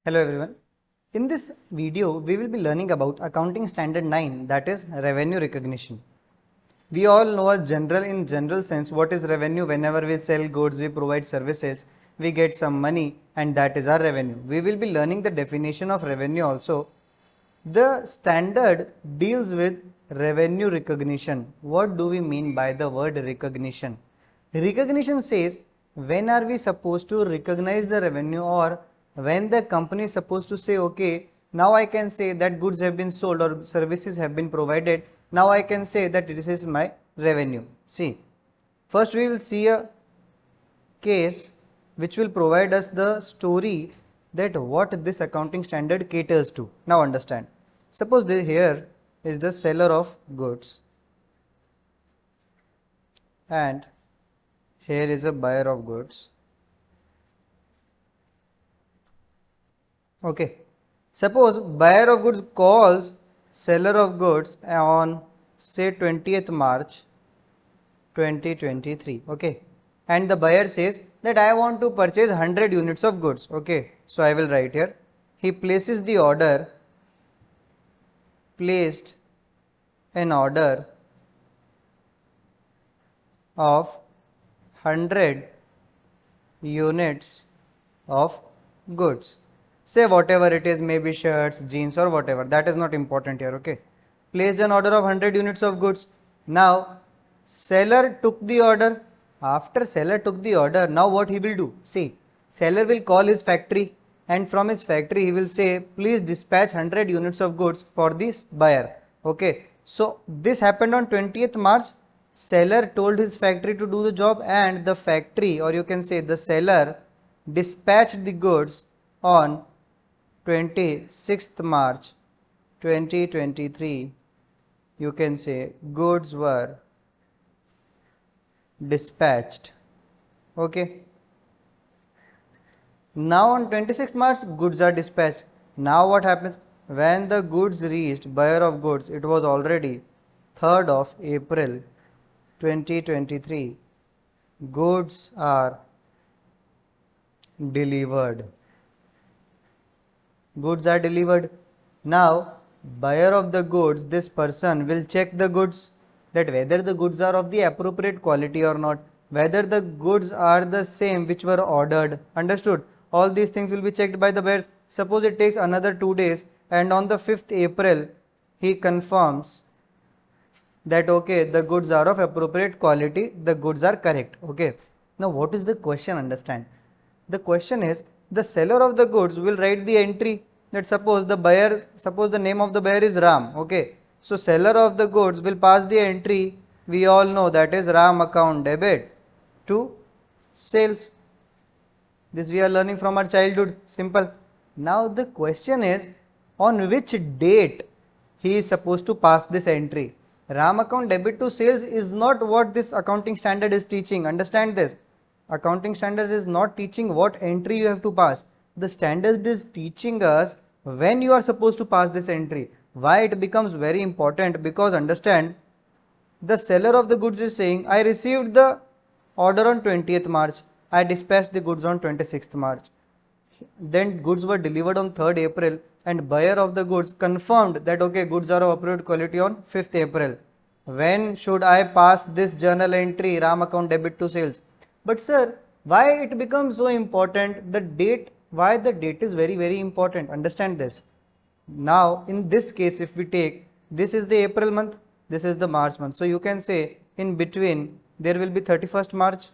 Hello everyone. In this video, we will be learning about Accounting Standard 9, that is revenue recognition. We all know in general sense what is revenue. Whenever we sell goods, we provide services, we get some money and that is our revenue. We will be learning the definition of revenue also. The standard deals with revenue recognition. What do we mean by the word recognition? Recognition says when are we supposed to recognize the revenue, or when the company is supposed to say, okay, now I can say that goods have been sold or services have been provided. Now I can say that this is my revenue. See, first we will see a case which will provide us the story that what this accounting standard caters to. Now understand. Suppose here is the seller of goods and here is a buyer of goods. Okay. Suppose buyer of goods calls seller of goods on say 20th March 2023. Okay. And the buyer says that I want to purchase 100 units of goods. Okay. So I will write here. He places the order, placed an order of 100 units of goods. Say whatever it is, maybe shirts, jeans or whatever, that is not important here. Okay, placed an order of 100 units of goods. Now seller took the order. After seller took the order, now what he will do? See, seller will call his factory and from his factory he will say, please dispatch 100 units of goods for this buyer. Okay, so this happened on 20th March. Seller told his factory to do the job and the factory, or you can say the seller, dispatched the goods on 26th March 2023. You can say goods were dispatched. Okay. Now on 26th March goods are dispatched. Now what happens? When the goods reached buyer of goods, it was already 3rd of April 2023. Goods are delivered. Goods are delivered. Now buyer of the goods, this person will check the goods, that whether the goods are of the appropriate quality or not, whether the goods are the same which were ordered. Understood? All these things will be checked by the buyers. Suppose it takes another 2 days and on the 5th April he confirms that okay, the goods are of appropriate quality, the goods are correct. Okay. Now what is the question? Understand. The question is, the seller of the goods will write the entry that suppose the name of the buyer is Ram. Okay. So seller of the goods will pass the entry, we all know, that is Ram account debit to sales. This we are learning from our childhood. Simple. Now the question is, on which date he is supposed to pass this entry. Ram account debit to sales is not what this accounting standard is teaching. Understand this. Accounting standard is not teaching what entry you have to pass. The standard is teaching us when you are supposed to pass this entry. Why it becomes very important? Because understand, the seller of the goods is saying, I received the order on 20th March. I dispatched the goods on 26th March. Then goods were delivered on 3rd April and buyer of the goods confirmed that okay, goods are of appropriate quality on 5th April. When should I pass this journal entry, Ram account debit to sales? But sir, why it becomes so important? The date, why the date is very important? Understand this. Now in this case, if we take, this is the April month, this is the March month. So you can say in between there will be 31st March.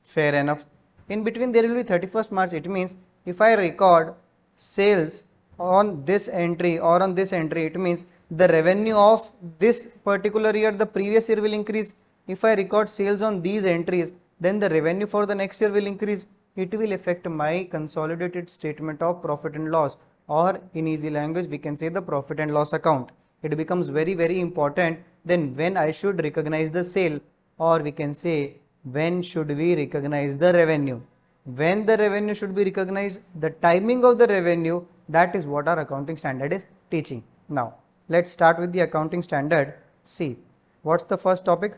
Fair enough. In between there will be 31st March. It means if I record sales on this entry or on this entry, it means the revenue of this particular year, the previous year will increase. If I record sales on these entries, then the revenue for the next year will increase. It will affect my consolidated statement of profit and loss, or in easy language we can say the profit and loss account. It becomes very important then when I should recognize the sale, or we can say when should we recognize the revenue. When the revenue should be recognized, the timing of the revenue, that is what our accounting standard is teaching. Now let's start with the accounting standard. See, what's the first topic?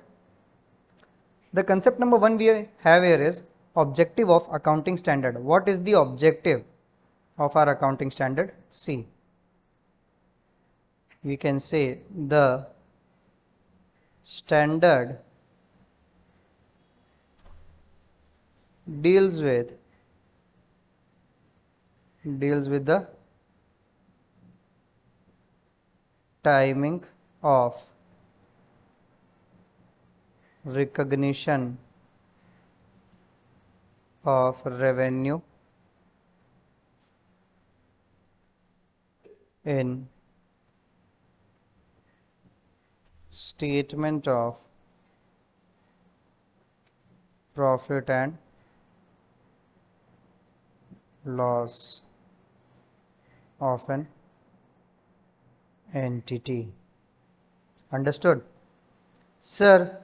The concept number 1 we have here is objective of accounting standard. What is the objective? of our accounting standard C. We can say the standard deals with the timing of recognition of revenue in statement of profit and loss of an entity. Understood? Sir,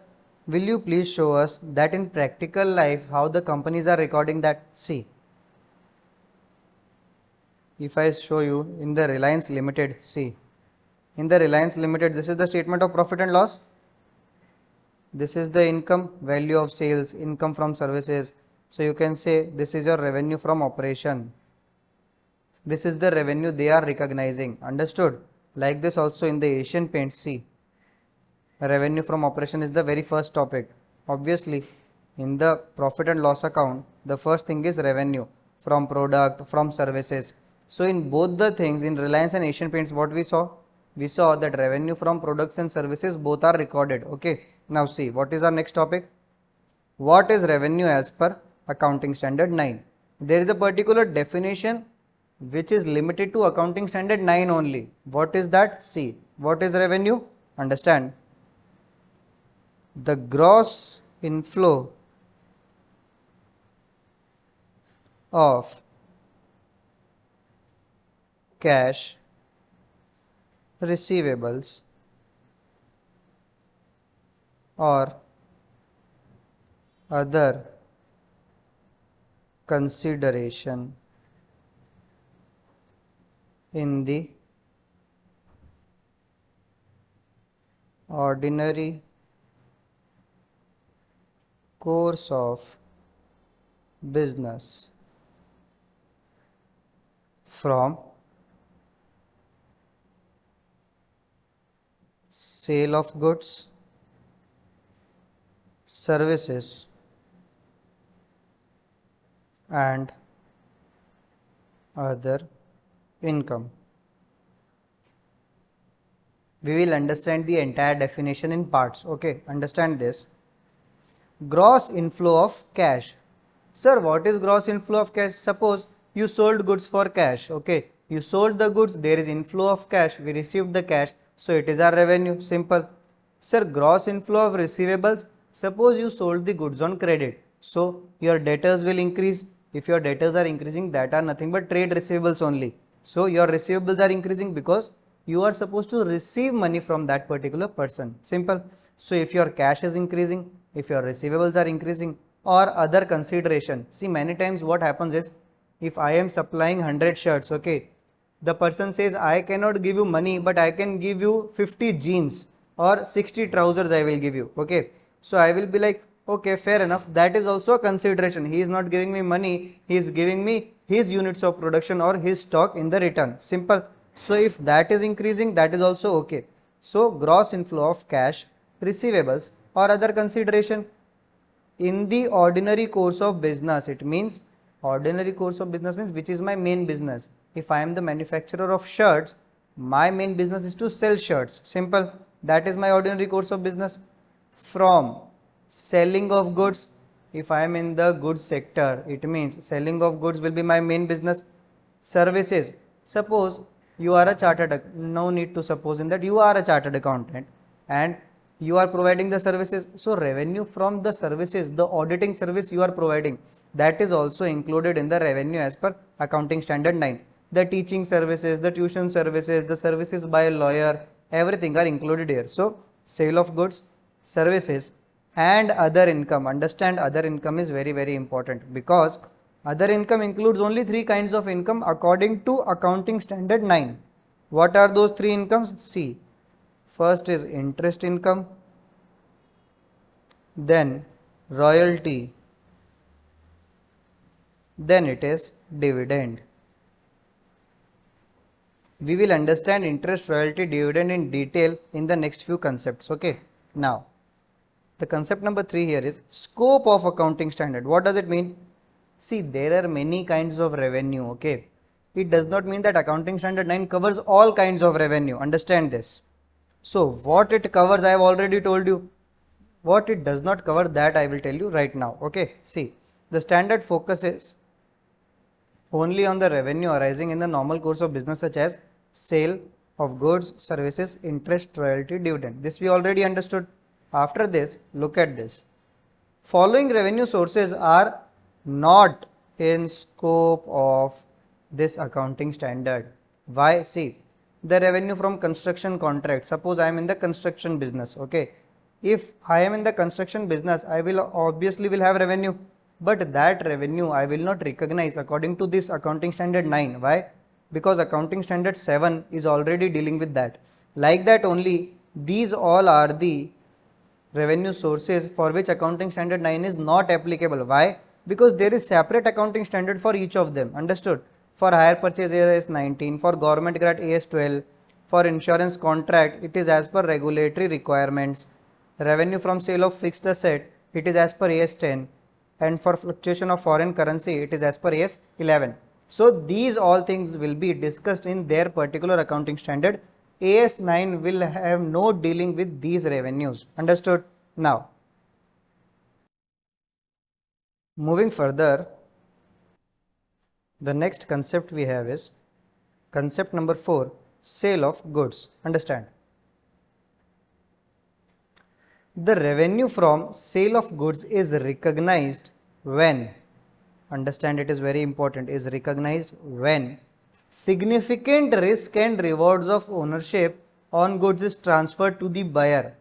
will you please show us that in practical life how the companies are recording that? See, if I show you in the Reliance Limited, see, in the Reliance Limited, this is the statement of profit and loss. This is the income, value of sales, income from services. So you can say this is your revenue from operation. This is the revenue they are recognizing. Understood? Like this also in the Asian Paints, see, revenue from operation is the very first topic. Obviously, in the profit and loss account, the first thing is revenue from product, from services. So in both the things, in Reliance and Asian Paints, what we saw? We saw that revenue from products and services both are recorded. Okay. Now see, what is our next topic? What is revenue as per accounting standard 9? There is a particular definition which is limited to accounting standard 9 only. What is that? See, what is revenue? Understand. The gross inflow of cash, receivables or other consideration in the ordinary course of business from sale of goods, services and other income. We will understand the entire definition in parts. Okay, understand this. Gross inflow of cash. Sir, what is gross inflow of cash? Suppose you sold goods for cash. Okay, you sold the goods, there is inflow of cash, we received the cash, so it is our revenue. Simple. Sir, gross inflow of receivables. Suppose you sold the goods on credit, so your debtors will increase. If your debtors are increasing, that are nothing but trade receivables only. So your receivables are increasing because you are supposed to receive money from that particular person. Simple. So if your cash is increasing, if your receivables are increasing or other consideration. See, many times what happens is, if I am supplying 100 shirts, okay, the person says I cannot give you money, but I can give you 50 jeans or 60 trousers I will give you. Okay, so I will be like, okay, fair enough, that is also a consideration. He is not giving me money, he is giving me his units of production or his stock in the return. Simple. So if that is increasing, that is also okay. So gross inflow of cash, receivables or other consideration in the ordinary course of business. It means ordinary course of business means which is my main business. If I am the manufacturer of shirts, my main business is to sell shirts. Simple. That is my ordinary course of business. From selling of goods, if I am in the goods sector, it means selling of goods will be my main business. Services. Suppose you are a chartered, no need to suppose in that you are a chartered accountant and you are providing the services. So revenue from the services, the auditing service you are providing, that is also included in the revenue as per accounting standard 9. The teaching services, the tuition services, the services by a lawyer, everything are included here. So sale of goods, services and other income. Understand, other income is very, very important, because other income includes only 3 kinds of income according to accounting standard 9. What are those 3 incomes? See, first is interest income, then royalty, then it is dividend. We will understand interest, royalty, dividend in detail in the next few concepts. Okay. Now, the concept number 3 here is scope of accounting standard. What does it mean? See, there are many kinds of revenue. Okay. It does not mean that accounting standard 9 covers all kinds of revenue. Understand this. So, what it covers, I have already told you. What it does not cover, that I will tell you right now. Okay. See, the standard focuses only on the revenue arising in the normal course of business, such as sale of goods, services, interest, royalty, dividend. This we already understood. After this, look at this. Following revenue sources are not in scope of this accounting standard. Why? See, the revenue from construction contract. Suppose I am in the construction business. Okay. If I am in the construction business, I will obviously will have revenue, but that revenue I will not recognize according to this accounting standard 9. Why? Because accounting standard 7 is already dealing with that. Like that only, these all are the revenue sources for which accounting standard 9 is not applicable. Why? Because there is separate accounting standard for each of them. Understood? For hire purchase AS 19, for government grant AS 12, for insurance contract it is as per regulatory requirements. Revenue from sale of fixed asset, it is as per AS 10, and for fluctuation of foreign currency it is as per AS 11. So these all things will be discussed in their particular accounting standard. AS 9 will have no dealing with these revenues. Understood? Now, moving further, the next concept we have is concept number 4, sale of goods. Understand? The revenue from sale of goods is recognized when, understand, it is very important, is recognized when significant risk and rewards of ownership on goods is transferred to the buyer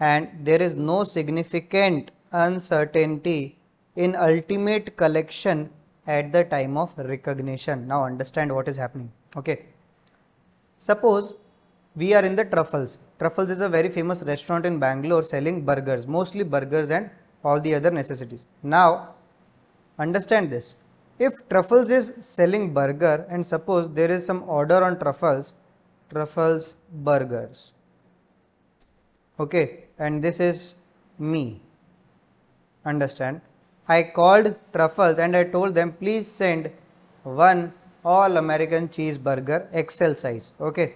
and there is no significant uncertainty in ultimate collection at the time of recognition. Now understand what is happening. Okay. Suppose we are in the Truffles. Truffles is a very famous restaurant in Bangalore selling burgers, mostly burgers and all the other necessities. Now, understand this. If Truffles is selling burger and suppose there is some order on Truffles burgers. Okay, and this is me. Understand? I called Truffles and I told them please send one all American cheeseburger XL size. Okay.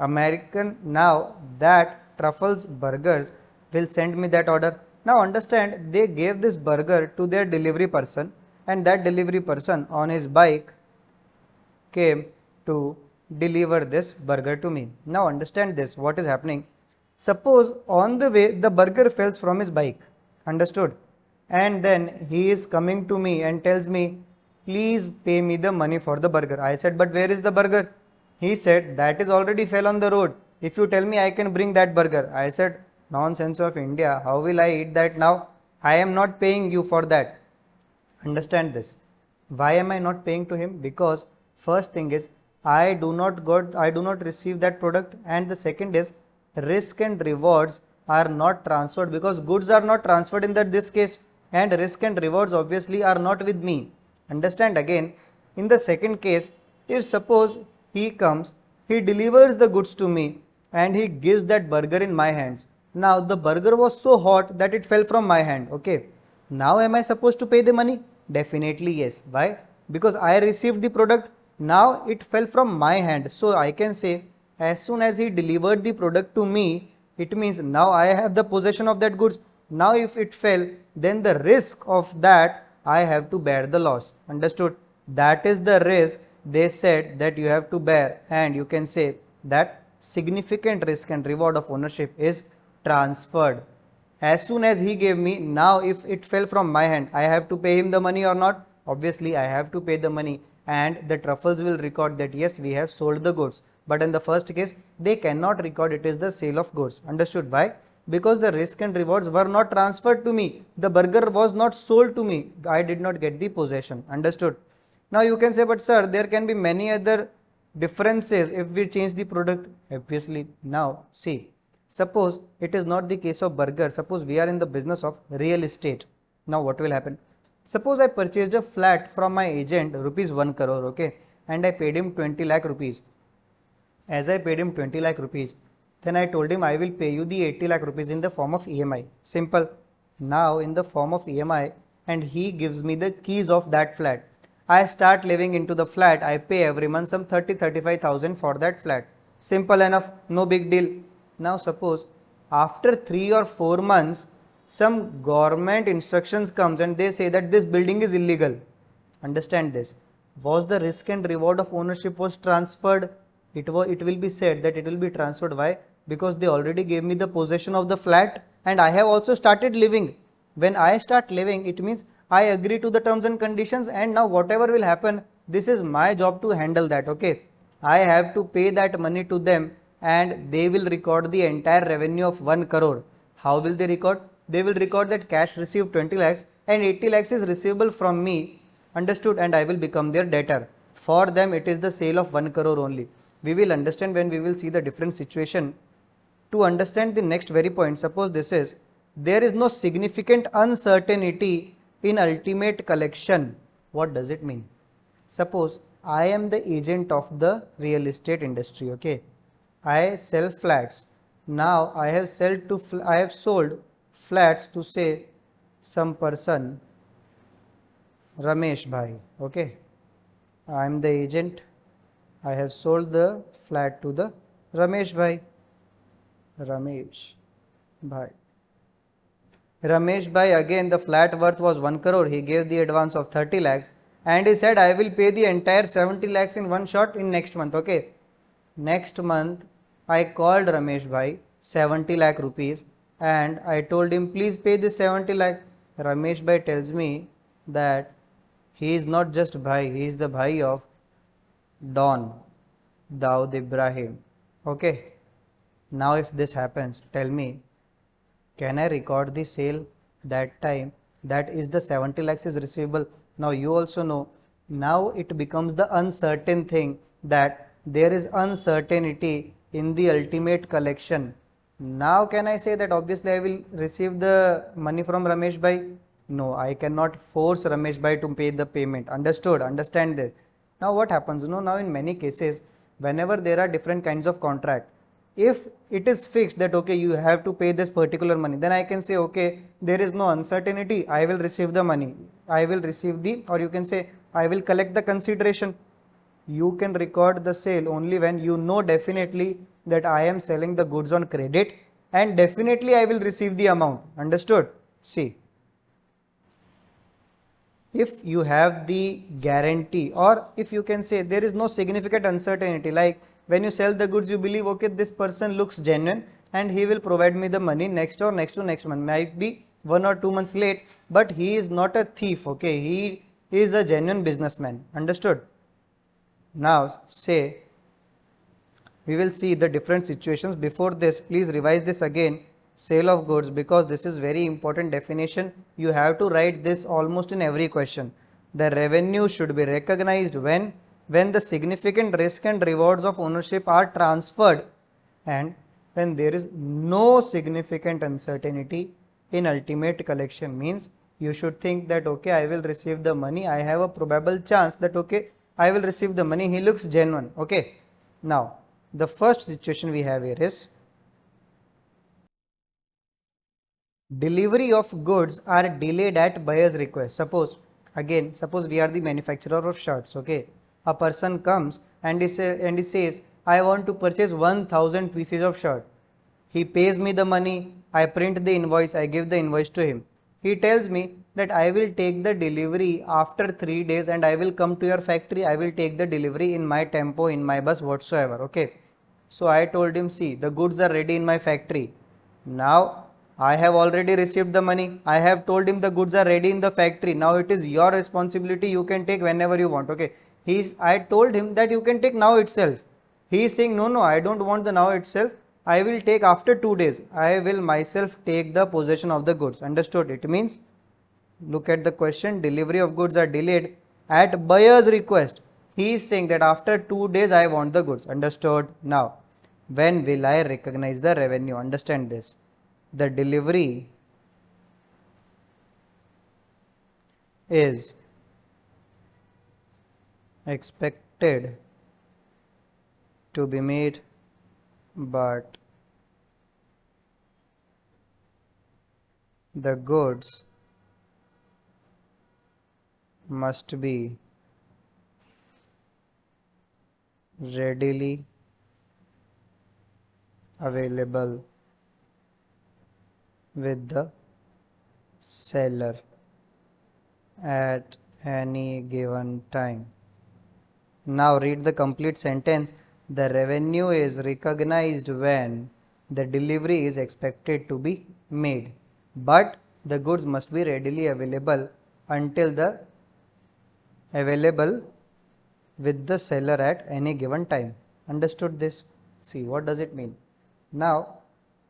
American, now that Truffles burgers will send me that order. Now understand, they gave this burger to their delivery person and that delivery person on his bike came to deliver this burger to me. Now understand this, what is happening. Suppose on the way the burger falls from his bike. Understood? And then he is coming to me and tells me please pay me the money for the burger. I said, but where is the burger? He said, that is already fell on the road. If you tell me I can bring that burger. I said, nonsense of India. How will I eat that now? I am not paying you for that. Understand this. Why am I not paying to him? Because first thing is, I do not receive that product, and the second is risk and rewards are not transferred because goods are not transferred in this case, and risk and rewards obviously are not with me. Understand again. In the second case, if suppose he comes, he delivers the goods to me and he gives that burger in my hands. Now the burger was so hot that it fell from my hand. Okay. Now am I supposed to pay the money? Definitely yes. Why? Because I received the product. Now it fell from my hand. So I can say as soon as he delivered the product to me, it means now I have the possession of that goods. Now if it fell, then the risk of that I have to bear the loss. Understood? That is the risk they said that you have to bear, and you can say that significant risk and reward of ownership is transferred. As soon as he gave me, now if it fell from my hand, I have to pay him the money or not? Obviously I have to pay the money, and the Truffles will record that yes, we have sold the goods. But in the first case, they cannot record it is the sale of goods. Understood? Why? Because the risk and rewards were not transferred to me. The burger was not sold to me. I did not get the possession. Understood? Now you can say, but sir, there can be many other differences if we change the product. Obviously, now see, suppose it is not the case of burger. Suppose we are in the business of real estate. Now what will happen? Suppose I purchased a flat from my agent rupees 1 crore, okay, and I paid him 20 lakh rupees. As I paid him 20 lakh rupees, then I told him I will pay you the 80 lakh rupees in the form of EMI. Simple. Now in the form of EMI, and he gives me the keys of that flat. I start living into the flat. I pay every month some 35,000 for that flat. Simple enough, no big deal. Now suppose after 3 or 4 months, some government instructions comes and they say that this building is illegal. Understand this. Was the risk and reward of ownership was transferred? It will be said that it will be transferred. Why? Because they already gave me the possession of the flat and I have also started living. When I start living, it means I agree to the terms and conditions, and now whatever will happen, this is my job to handle that. Okay, I have to pay that money to them and they will record the entire revenue of 1 crore. How will they record? They will record that cash received 20 lakhs and 80 lakhs is receivable from me. Understood? And I will become their debtor. For them, it is the sale of 1 crore only. We will understand when we will see the different situation. To understand the next very point, suppose this is, there is no significant uncertainty in ultimate collection. What does it mean? Suppose I am the agent of the real estate industry. Okay, I sell flats. Now I have sold flats to, say, some person, Ramesh bhai. Okay, I am the agent. I have sold the flat to the Ramesh bhai. Ramesh bhai. Ramesh bhai, again the flat worth was 1 crore. He gave the advance of 30 lakhs and he said I will pay the entire 70 lakhs in one shot in next month. Okay, next month I called Ramesh bhai 70 lakh rupees and I told him please pay this 70 lakh. Ramesh bhai tells me that he is not just bhai, he is the bhai of Don Daud Ibrahim. Okay, now if this happens, tell me, can I record the sale that time? That is the 70 lakhs is receivable. Now you also know, now it becomes the uncertain thing that there is uncertainty in the ultimate collection. Now can I say that obviously I will receive the money from Ramesh bhai? No, I cannot force Ramesh bhai to pay the payment. Understood? Understand this. Now what happens? Now in many cases, whenever there are different kinds of contract, if it is fixed that okay you have to pay this particular money, then I can say okay there is no uncertainty, I will receive the money, I will receive the, or you can say I will collect the consideration. You can record the sale only when you know definitely that I am selling the goods on credit and definitely I will receive the amount. Understood? See, if you have the guarantee, or if you can say there is no significant uncertainty, like when you sell the goods you believe okay this person looks genuine and he will provide me the money next or next to next month, might be 1 or 2 months late, but he is not a thief. Okay, he is a genuine businessman. Understood? Now say we will see the different situations. Before this, please revise this again, sale of goods, because this is very important definition. You have to write this almost in every question. The revenue should be recognized when the significant risk and rewards of ownership are transferred and when there is no significant uncertainty in ultimate collection. Means you should think that okay I will receive the money, I have a probable chance that okay I will receive the money, he looks genuine. Okay, now the first situation we have here is delivery of goods are delayed at buyer's request. Suppose we are the manufacturer of shirts. Okay, a person comes and he says I want to purchase 1000 pieces of shirt. He pays me the money, I print the invoice, I give the invoice to him. He tells me that I will take the delivery after 3 days and I will come to your factory, I will take the delivery in my tempo, in my bus, whatsoever. Okay, so I told him, see, the goods are ready in my factory. Now I have already received the money. I have told him the goods are ready in the factory. Now it is your responsibility. You can take whenever you want. Okay. I told him that you can take now itself. He is saying, no, I don't want the now itself. I will take after 2 days. I will myself take the possession of the goods. Understood? It means, look at the question, delivery of goods are delayed at buyer's request. He is saying that after 2 days I want the goods. Understood? Now, when will I recognize the revenue? Understand this. The delivery is expected to be made, but the goods must be readily available with the seller at any given time. Now read the complete sentence. The revenue is recognized when the delivery is expected to be made, but the goods must be readily available with the seller at any given time. Understood this? See, what does it mean? Now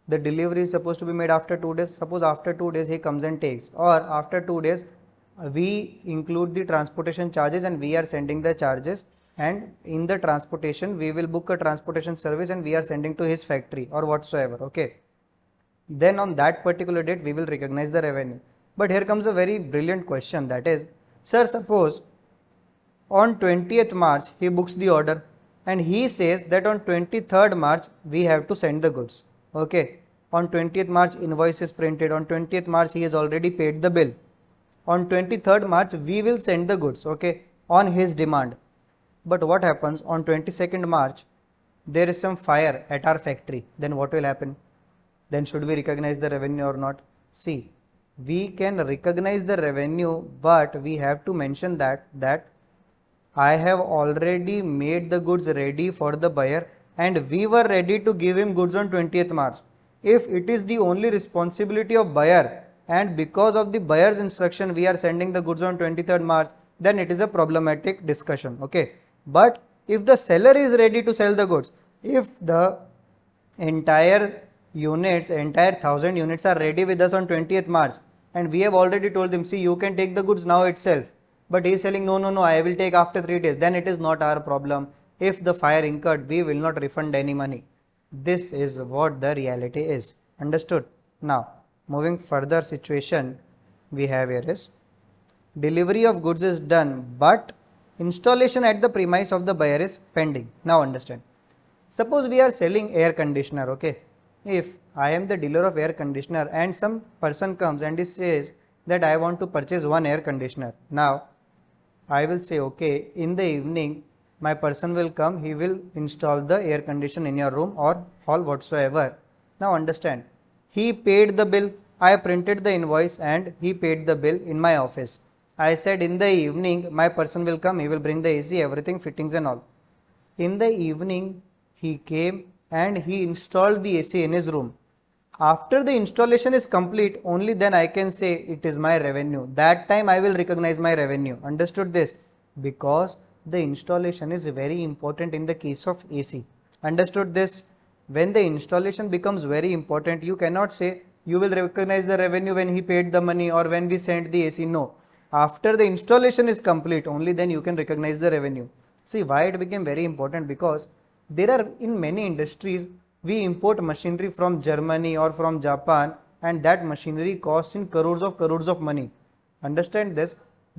the delivery is supposed to be made after 2 days. Suppose after 2 days he comes and takes, or after 2 days we include the transportation charges and we are sending the charges, and in the transportation we will book a transportation service and we are sending to his factory or whatsoever. Okay, then on that particular date we will recognize the revenue. But here comes a very brilliant question, that is, sir, suppose on 20th March he books the order and he says that on 23rd March we have to send the goods. Okay, on 20th March invoice is printed, on 20th March he has already paid the bill. On 23rd March we will send the goods, okay, on his demand. But what happens on 22nd March? There is some fire at our factory. Then what will happen? Then should we recognize the revenue or not? See, we can recognize the revenue, but we have to mention that I have already made the goods ready for the buyer and we were ready to give him goods on 20th March. If it is the only responsibility of buyer and because of the buyer's instruction we are sending the goods on 23rd March, then it is a problematic discussion. Okay, but if the seller is ready to sell the goods, if the entire 1000 units are ready with us on 20th March and we have already told him, see, you can take the goods now itself, but he is saying no, I will take after 3 days, then it is not our problem. If the fire incurred, we will not refund any money. This is what the reality is. Understood? Now moving further situation we have here is, delivery of goods is done but installation at the premise of the buyer is pending. Now understand, suppose we are selling air conditioner. Okay, if I am the dealer of air conditioner and some person comes and he says that I want to purchase one air conditioner. Now I will say, okay, in the evening my person will come, he will install the air conditioner in your room or hall whatsoever. Now understand, he paid the bill, I printed the invoice and he paid the bill in my office. I said in the evening my person will come, he will bring the AC, everything, fittings and all. In the evening he came and he installed the AC in his room. After the installation is complete, only then I can say it is my revenue. That time I will recognize my revenue. Understood this? Because the installation is very important in the case of AC. Understood this? When the installation becomes very important, you cannot say you will recognize the revenue when he paid the money or when we sent the AC. No. After the installation is complete, only then you can recognize the revenue. See why it became very important, because there are in many industries we import machinery from Germany or from Japan and that machinery costs in crores of money. Understand this?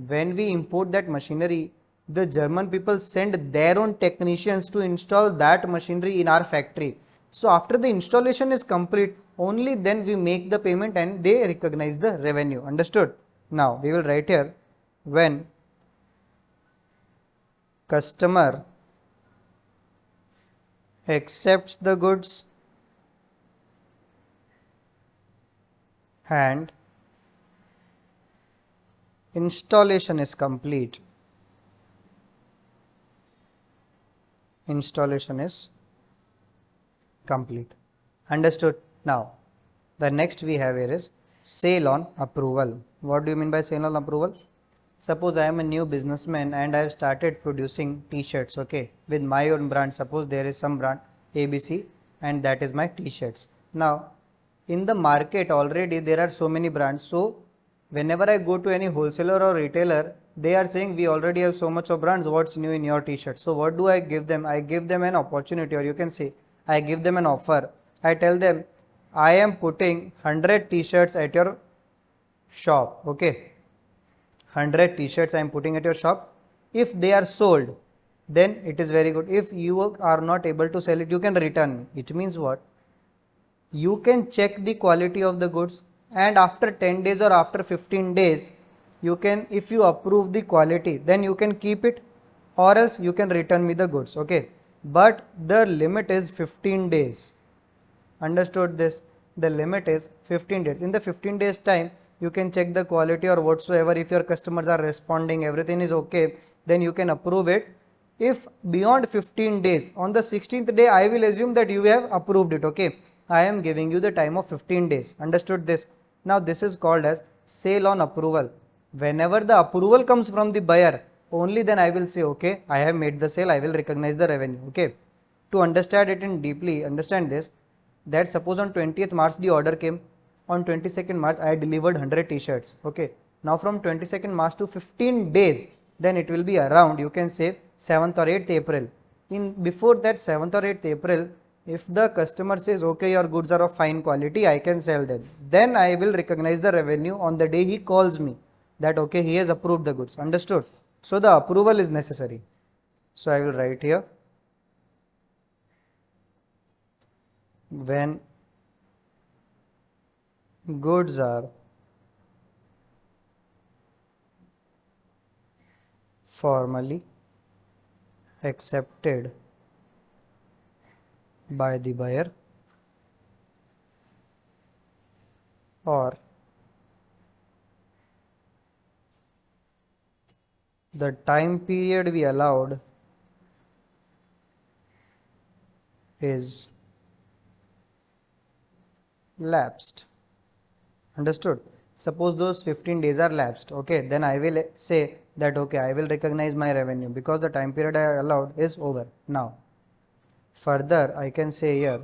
When we import that machinery, the German people send their own technicians to install that machinery in our factory. So after the installation is complete, only then we make the payment and they recognize the revenue. Understood? Now we will write here, when customer accepts the goods and installation is complete. Installation is complete. Understood? Now the next we have here is sale on approval. What do you mean by sale on approval? Suppose I am a new businessman and I have started producing t-shirts, okay, with my own brand. Suppose there is some brand ABC and that is my t-shirts. Now in the market already there are so many brands, so whenever I go to any wholesaler or retailer, they are saying we already have so much of brands, what's new in your t-shirt? So what do I give them? I give them an opportunity, or you can say I give them an offer. I tell them I am putting 100 t-shirts at your shop, okay, 100 t-shirts I am putting at your shop. If they are sold, then it is very good. If you are not able to sell it, you can return me. It means what? You can check the quality of the goods, and after 10 days or after 15 days, you can, if you approve the quality, then you can keep it, or else you can return me the goods. Okay, but the limit is 15 days. Understood this? The limit is 15 days. In the 15 days time, you can check the quality or whatsoever. If your customers are responding, everything is okay, then you can approve it. If beyond 15 days, on the 16th day, I will assume that you have approved it. Okay, I am giving you the time of 15 days. Understood this? Now this is called as sale on approval. Whenever the approval comes from the buyer, only then I will say, okay, I have made the sale, I will recognize the revenue. Okay, to understand it in deeply, understand this, that suppose on 20th March the order came, on 22nd March I delivered 100 t-shirts. Okay, now from 22nd March to 15 days, then it will be around, you can say 7th or 8th April. In before that 7th or 8th April, if the customer says, okay, your goods are of fine quality, I can sell them, then I will recognize the revenue on the day he calls me that, okay, he has approved the goods. Understood? So the approval is necessary. So I will write here, when goods are formally accepted by the buyer, or the time period we allowed is lapsed. Understood? Suppose those 15 days are lapsed. Okay, then I will say that, okay, I will recognize my revenue because the time period I allowed is over. Now further I can say here,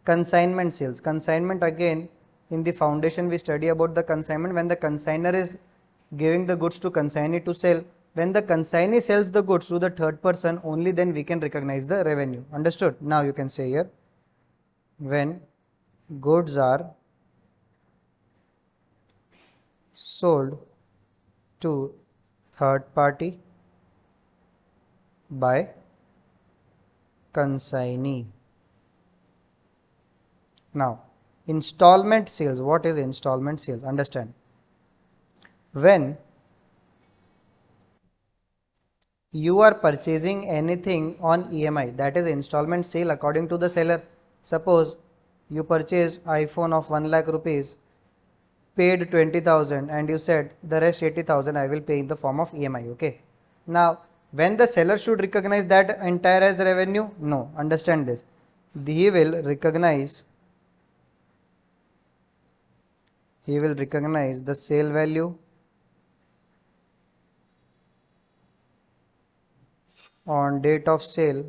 consignment sales. Consignment, again, in the foundation we study about the consignment. When the consignor is giving the goods to consignee to sell, when the consignee sells the goods to the third person, only then we can recognize the revenue. Understood? Now you can say here, when goods are sold to third party by consignee. Now installment sales. What is installment sales? Understand, when you are purchasing anything on EMI, that is installment sale according to the seller. Suppose you purchased iPhone of 1 lakh rupees, paid 20,000, and you said the rest 80,000 I will pay in the form of EMI. Okay, now when the seller should recognize that entire as revenue? No. Understand this, he will recognize the sale value on date of sale.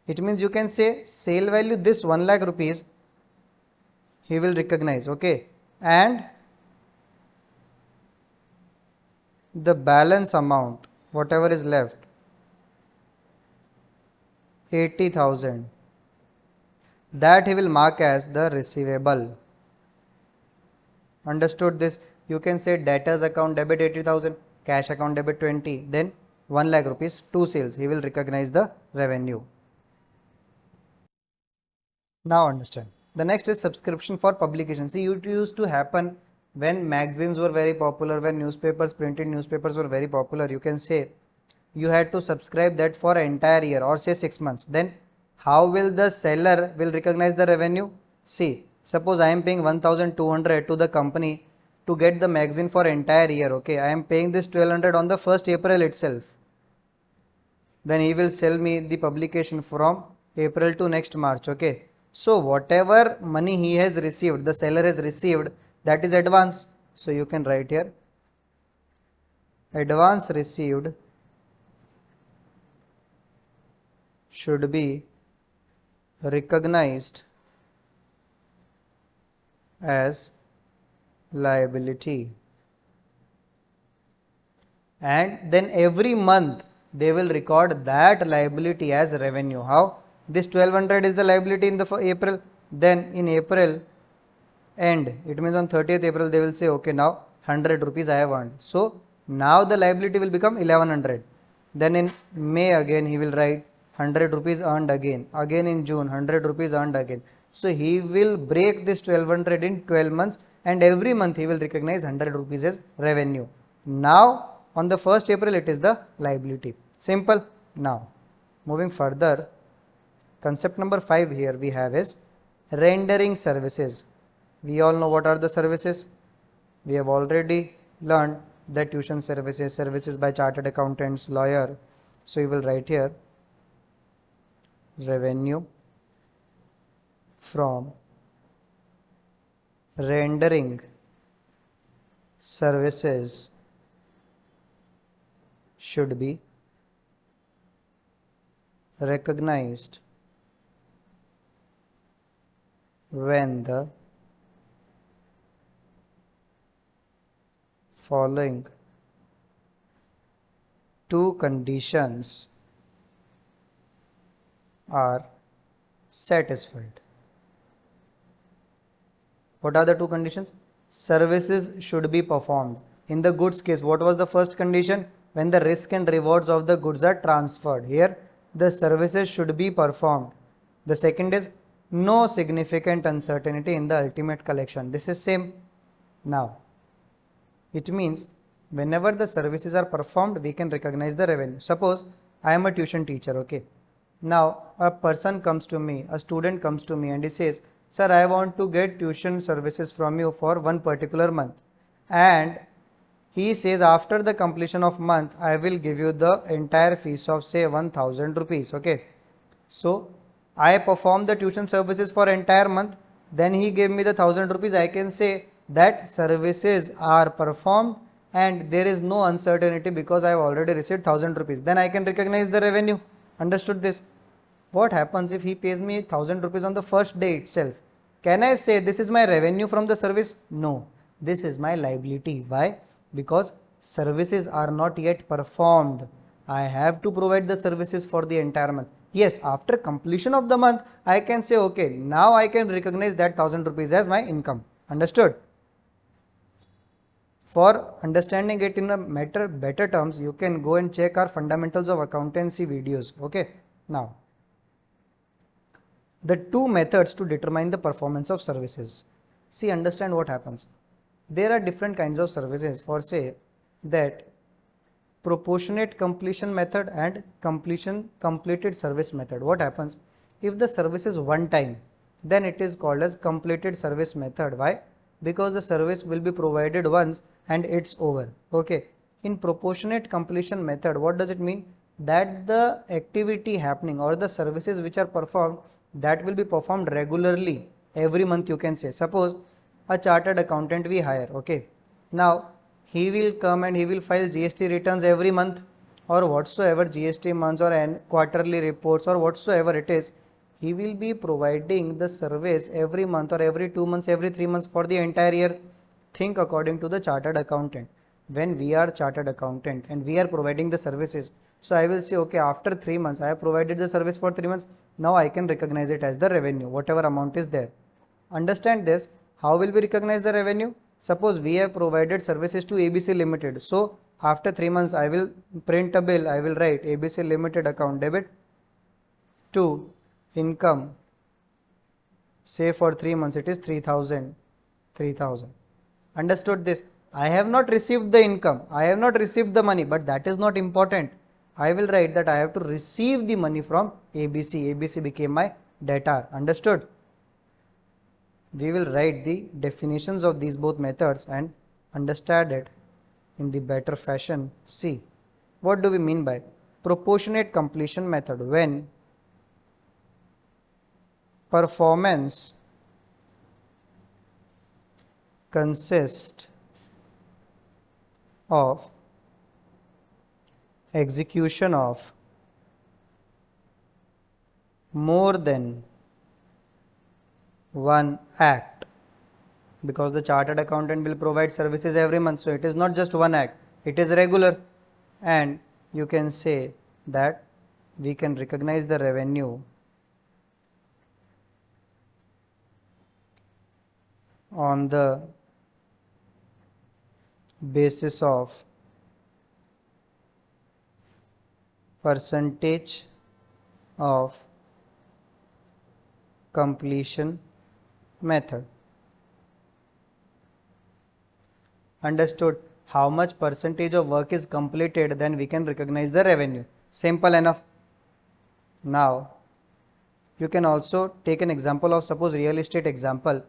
It means you can say sale value, this 1 lakh rupees he will recognize. Okay, and the balance amount, whatever is left, 80,000, that he will mark as the receivable. Understood this? You can say debtors account debit 80,000, cash account debit 20, then 1 lakh rupees, 2 sales, he will recognize the revenue. Now understand. The next is subscription for publication. See, it used to happen when magazines were very popular, when newspapers, printed newspapers were very popular. You can say you had to subscribe that for an entire year or say 6 months. Then how will the seller will recognize the revenue? See, suppose I am paying 1,200 to the company to get the magazine for entire year. Okay, I am paying this 1,200 on the 1st April itself. Then he will sell me the publication from April to next March. Okay, so whatever money he has received, the seller has received, that is advance. So you can write here, advance received should be recognized as liability, and then every month they will record that liability as revenue. How? This 1,200 is the liability in the April, then in April end, it means on 30th April they will say, okay, now 100 rupees I have earned. So Now the liability will become 1100. Then in May again he will write 100 rupees earned again. Again in June 100 rupees earned again. So he will break this 1200 in 12 months, and every month he will recognize 100 rupees as revenue. Now on the 1st April it is the liability. Simple. Now moving further, concept number 5 here we have is rendering services. We all know what are the services. We have already learned the tuition services, services by chartered accountants, lawyer. So you will write here revenue from rendering services should be recognized when the following two conditions are satisfied. What are the two conditions? Services should be performed. In the goods case, what was the first condition? When the risk and rewards of the goods are transferred. Here, the services should be performed. The second is no significant uncertainty in the ultimate collection. This is same. Now, it means whenever the services are performed, we can recognize the revenue. Suppose I am a tuition teacher, okay. Now a person comes to me, a student comes to me and he says, sir, I want to get tuition services from you for one particular month. And he says after the completion of month, I will give you the entire fees of say 1000 rupees, okay. So I perform the tuition services for entire month, then he gave me the 1000 rupees. I can say that services are performed and there is no uncertainty because I have already received 1000 rupees. Then I can recognize the revenue. Understood this? What happens if he pays me 1000 rupees on the first day itself? Can I say this is my revenue from the service? No, this is my liability. Why? Because services are not yet performed. I have to provide the services for the entire month. Yes, after completion of the month, I can say, okay, now I can recognize that 1000 rupees as my income. Understood? For understanding it in a better terms, you can go and check our fundamentals of accountancy videos. Okay. Now, the two methods to determine the performance of services. See, understand what happens. There are different kinds of services for say that proportionate completion method and completed service method. What happens? If the service is one time, then it is called as completed service method. Why? Because the service will be provided once and it's over. Okay. In proportionate completion method, what does it mean? That the activity happening or the services which are performed, that will be performed regularly every month, you can say. Suppose a chartered accountant we hire, okay. Now he will come and he will file GST returns every month or whatsoever GST months or quarterly reports or whatsoever it is. He will be providing the service every month or every 2 months, every 3 months for the entire year. Think according to the chartered accountant. When we are chartered accountant and we are providing the services, so I will say, okay, after 3 months, I have provided the service for 3 months. Now I can recognize it as the revenue, whatever amount is there. Understand this. How will we recognize the revenue? Suppose we have provided services to ABC Limited. So after 3 months, I will print a bill. I will write ABC Limited account debit to income. Say for 3 months, it is 3000. 3000. Understood this? I have not received the income. I have not received the money, but that is not important. I will write that I have to receive the money from ABC. ABC became my debtor. Understood? We will write the definitions of these both methods and understand it in the better fashion. See, what do we mean by proportionate completion method? When performance consists of execution of more than one act, because the chartered accountant will provide services every month, so it is not just one act, it is regular, and you can say that we can recognize the revenue on the basis of percentage of completion method. Understood? How much percentage of work is completed, then we can recognize the revenue. Simple enough. Now you can also take an example of, suppose, real estate example.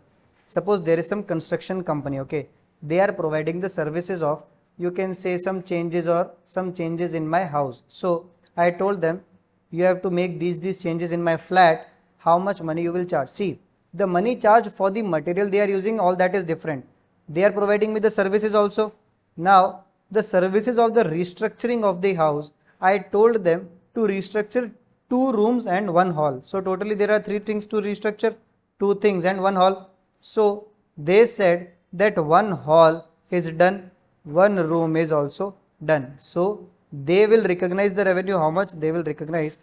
Suppose there is some construction company, okay, they are providing the services of, you can say, some changes or some changes in my house. So I told them, you have to make these changes in my flat. How much money you will charge? See, the money charged for the material they are using, all that is different. They are providing me the services also. Now the services of the restructuring of the house, I told them to restructure 2 rooms and 1 hall. So totally there are 3 things to restructure, 2 things and 1 hall. So they said that 1 hall is done, 1 room is also done. So they will recognize the revenue. How much? They will recognize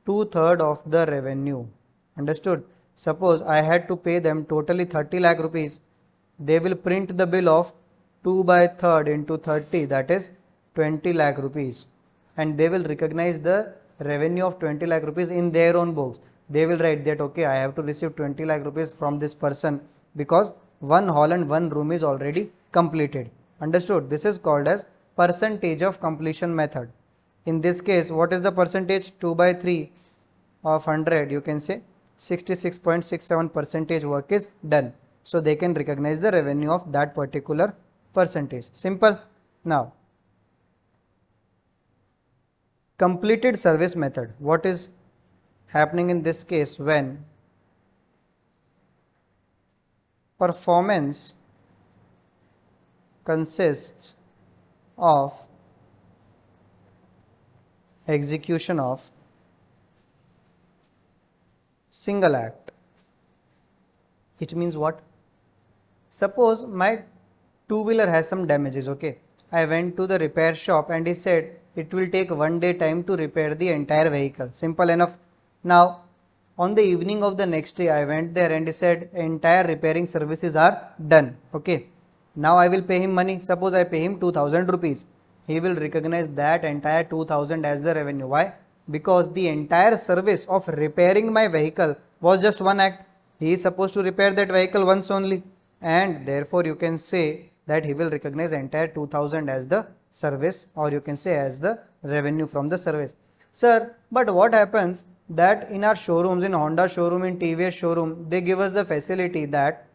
2/3 of the revenue. Understood? Suppose I had to pay them totally 30 lakh rupees. They will print the bill of 2 by 3rd into 30, that is 20 lakh rupees, and they will recognize the revenue of 20 lakh rupees in their own books. They will write that, okay, I have to receive 20 lakh rupees from this person because 1 hall and 1 room is already completed. Understood? This is called as percentage of completion method. In this case, what is the percentage? 2 by 3 of 100, you can say 66.67% work is done. So they can recognize the revenue of that particular percentage. Simple. Now completed service method. What is happening in this case? When performance consists of execution of single act. It means what? Suppose my two-wheeler has some damages, okay. I went to the repair shop and he said it will take 1 day time to repair the entire vehicle. Simple enough. Now on the evening of the next day I went there and he said entire repairing services are done, okay. Now I will pay him money. Suppose I pay him 2000 rupees. He will recognize that entire 2000 as the revenue. Why? Because the entire service of repairing my vehicle was just one act. He is supposed to repair that vehicle once only, and therefore you can say that he will recognize entire 2000 as the service, or you can say as the revenue from the service. Sir, but what happens that in our showrooms, in Honda showroom, in TVS showroom, they give us the facility that,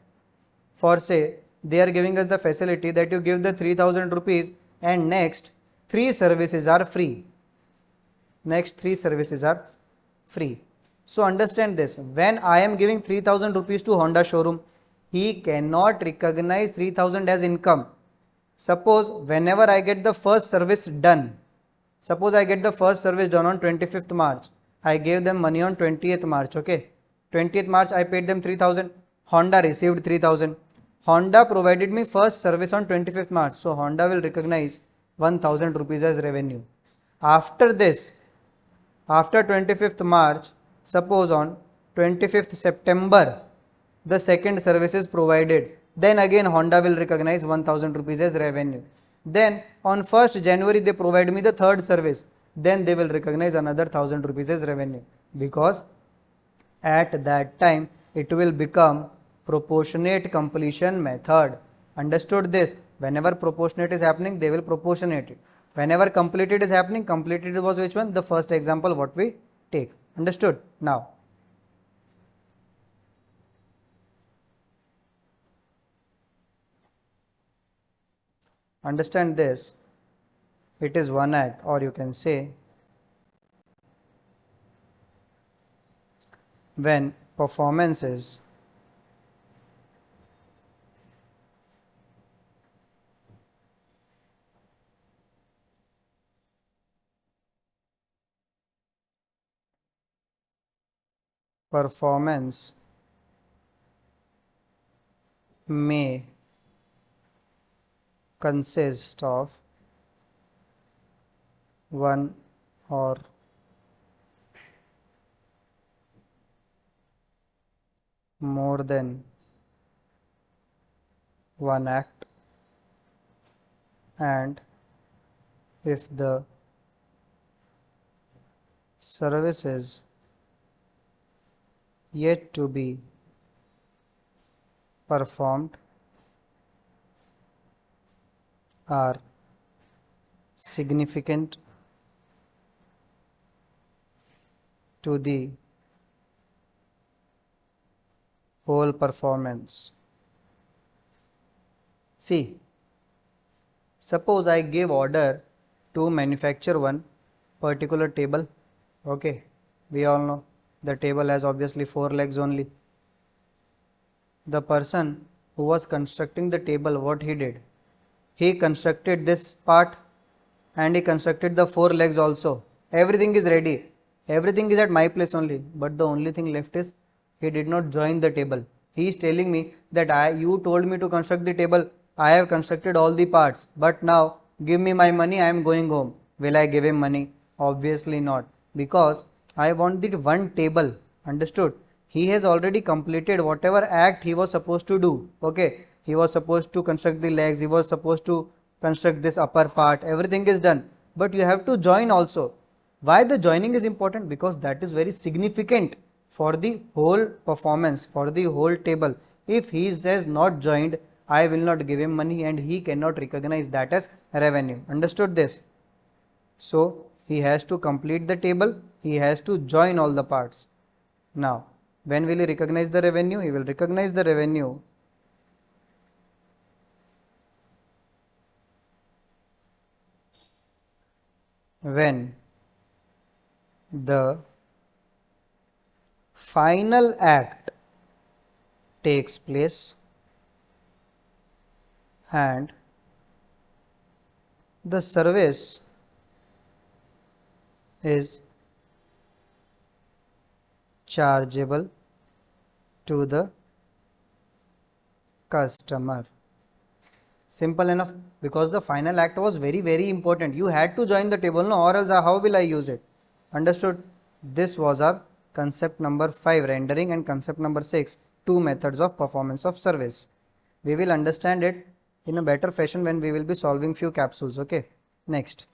for say, they are giving us the facility that you give the 3000 rupees and next 3 services are free. Next 3 services are free. So understand this, when I am giving 3000 rupees to Honda showroom, he cannot recognize 3000 as income. Suppose whenever I get the first service done, suppose I get the first service done on 25th March, I gave them money on 20th March, okay. 20th March I paid them 3000, Honda received 3000. Honda provided me first service on 25th March, so Honda will recognize 1000 rupees as revenue. After this, after 25th March, suppose on 25th September, the second service is provided, then again Honda will recognize 1000 rupees as revenue. Then on 1st January they provide me the third service, then they will recognize another 1000 rupees as revenue, because at that time it will become proportionate completion method. Understood this? Whenever proportionate is happening, they will proportionate it. Whenever completed is happening, completed was which one? The first example what we take. Understood? Now understand this, it is one act, or you can say when performance may consist of one or more than one act, and if the services yet to be performed are significant to the whole performance. See, suppose I give order to manufacture one particular table. Okay, we all know the table has obviously 4 legs only. The person who was constructing the table, what he did? He constructed this part and he constructed the 4 legs also. Everything is ready. Everything is at my place only. But the only thing left is he did not join the table. He is telling me that you told me to construct the table. I have constructed all the parts. But now give me my money. I am going home. Will I give him money? Obviously not. Because I want the one table. Understood? He has already completed whatever act he was supposed to do. Okay. He was supposed to construct the legs. He was supposed to construct this upper part. Everything is done. But you have to join also. Why the joining is important? Because that is very significant for the whole performance, for the whole table. If he has not joined, I will not give him money and he cannot recognize that as revenue. Understood this? So he has to complete the table. He has to join all the parts. Now, when will he recognize the revenue? He will recognize the revenue when the final act takes place and the service is chargeable to the customer. Simple enough, because the final act was very important. You had to join the table, no, or else how will I use it? Understood? This was our concept number 5, rendering, and concept number 6, 2 methods of performance of service. We will understand it in a better fashion when we will be solving few capsules. Okay. Next,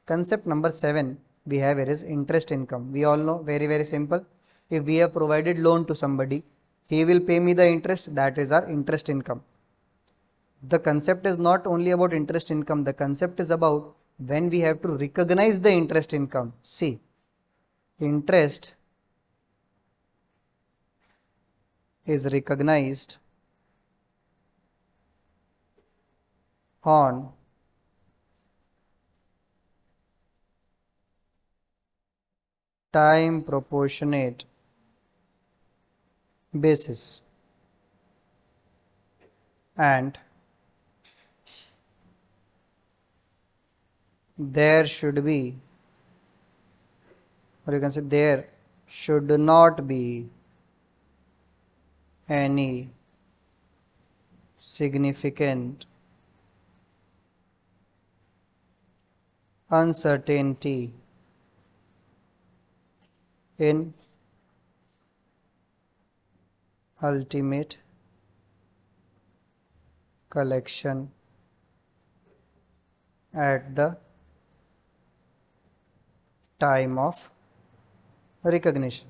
concept number 7 we have here is interest income. We all know, very simple. If we have provided loan to somebody, he will pay me the interest. That is our interest income. The concept is not only about interest income. The concept is about when we have to recognize the interest income. See, interest is recognized on time proportionate basis and there should be, or you can say there should not be any significant uncertainty in ultimate collection at the time of recognition.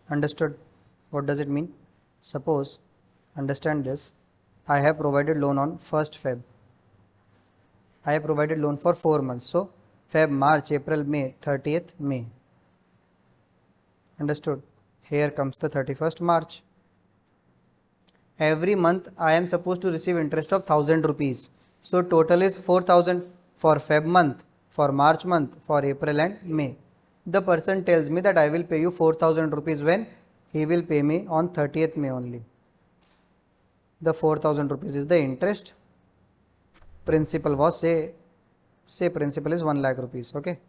Understood? What does it mean? Suppose, understand this, I have provided loan on 1st Feb. I have provided loan for 4 months. So, Feb, March, April, May, 30th May. Understood? Here comes the 31st March. Every month I am supposed to receive interest of 1000 rupees. So, total is 4000 for Feb month, for March month, for April and May. The person tells me that I will pay you 4000 rupees when he will pay me on 30th May only. The 4000 rupees is the interest. Principal was say principal is 1 lakh rupees. Okay.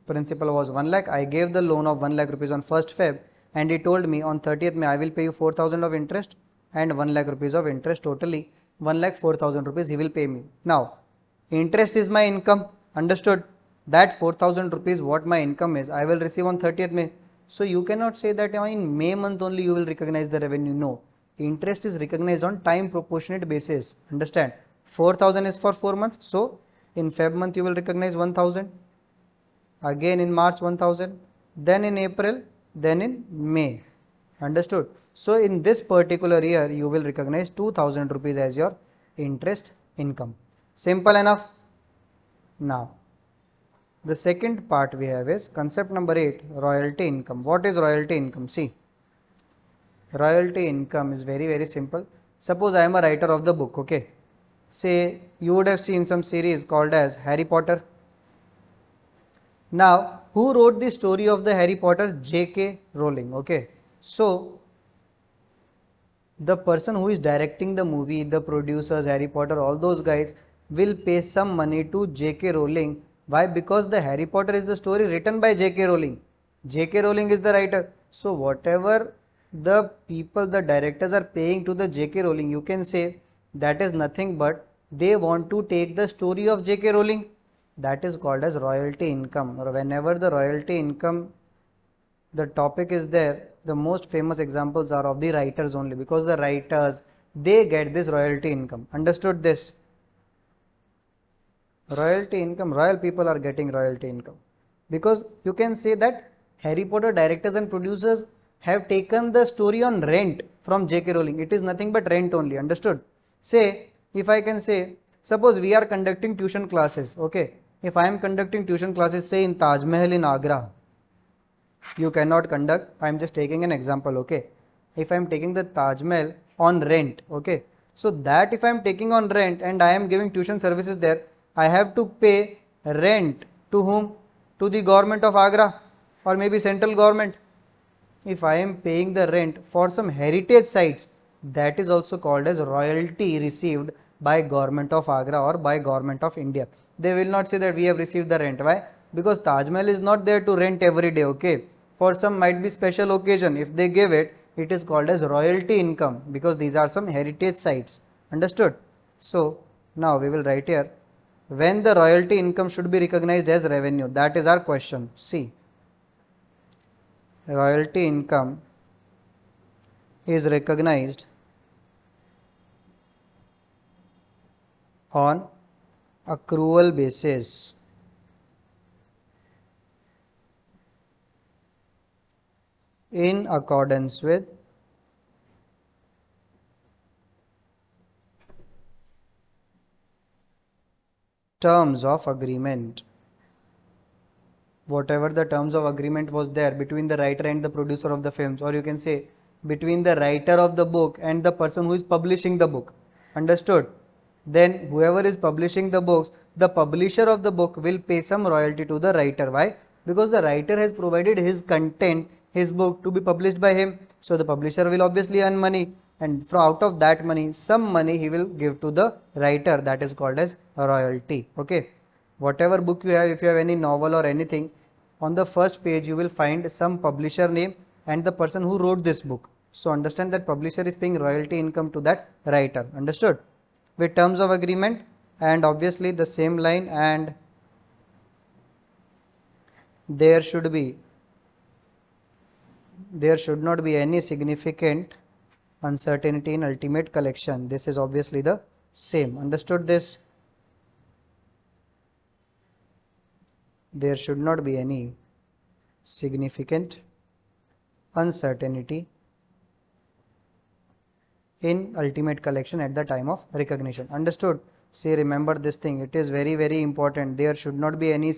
Principal was 1 lakh. I gave the loan of 1 lakh rupees on 1st Feb and he told me on 30th May I will pay you 4000 of interest and 1 lakh rupees of interest, totally 1 lakh 4000 rupees he will pay me. Now, interest is my income. Understood? That 4000 rupees what my income is, I will receive on 30th May. So, you cannot say that in May month only you will recognize the revenue. No. Interest is recognized on time proportionate basis. Understand? 4000 is for 4 months. So, in Feb month you will recognize 1000. again in March 1000, then in April, then in May. Understood? So in this particular year, you will recognize 2000 rupees as your interest income. Simple enough. Now, the second part we have is concept number 8, royalty income. What is royalty income? See, royalty income is very simple. Suppose I am a writer of the book, okay. Say you would have seen some series called as Harry Potter. Now, who wrote the story of the Harry Potter? J.K. Rowling, okay. So, the person who is directing the movie, the producers, Harry Potter, all those guys will pay some money to J.K. Rowling. Why? Because the Harry Potter is the story written by J.K. Rowling. J.K. Rowling is the writer. So whatever the people, the directors are paying to the J.K. Rowling, you can say that is nothing but they want to take the story of J.K. Rowling. That is called as royalty income. Or whenever the royalty income, the topic is there, the most famous examples are of the writers only, because the writers, they get this royalty income. Understood this? Royalty income, royal people are getting royalty income, because you can say that Harry Potter directors and producers have taken the story on rent from J.K. Rowling. It is nothing but rent only. Understood? Say, if I can say, suppose we are conducting tuition classes, okay. If I am conducting tuition classes, say in Taj Mahal in Agra, you cannot conduct. I am just taking an example, okay. If I am taking the Taj Mahal on rent, okay, so that if I am taking on rent and I am giving tuition services there, I have to pay rent to whom? To the government of Agra or maybe central government. If I am paying the rent for some heritage sites, that is also called as royalty received by government of Agra or by government of India. They will not say that we have received the rent. Why? Because Taj Mahal is not there to rent every day, okay. For some might be special occasion, if they give it, it is called as royalty income, because these are some heritage sites. Understood? So now we will write here, when the royalty income should be recognized as revenue. That is our question. See, royalty income is recognized on accrual basis in accordance with terms of agreement. Whatever the terms of agreement was there between the writer and the producer of the films, or you can say between the writer of the book and the person who is publishing the book. Understood? Then whoever is publishing the books, the publisher of the book will pay some royalty to the writer. Why? Because the writer has provided his content, his book, to be published by him. So the publisher will obviously earn money, and from out of that money, some money he will give to the writer. That is called as a royalty. Okay. Whatever book you have, if you have any novel or anything, on the first page you will find some publisher name and the person who wrote this book. So understand that publisher is paying royalty income to that writer. Understood? With terms of agreement, and obviously the same line, and there should not be any significant uncertainty in ultimate collection. This is obviously the same. Understood this? There should not be any significant uncertainty in ultimate collection at the time of recognition. Understood? Say, remember this thing, it is very important. There should not be any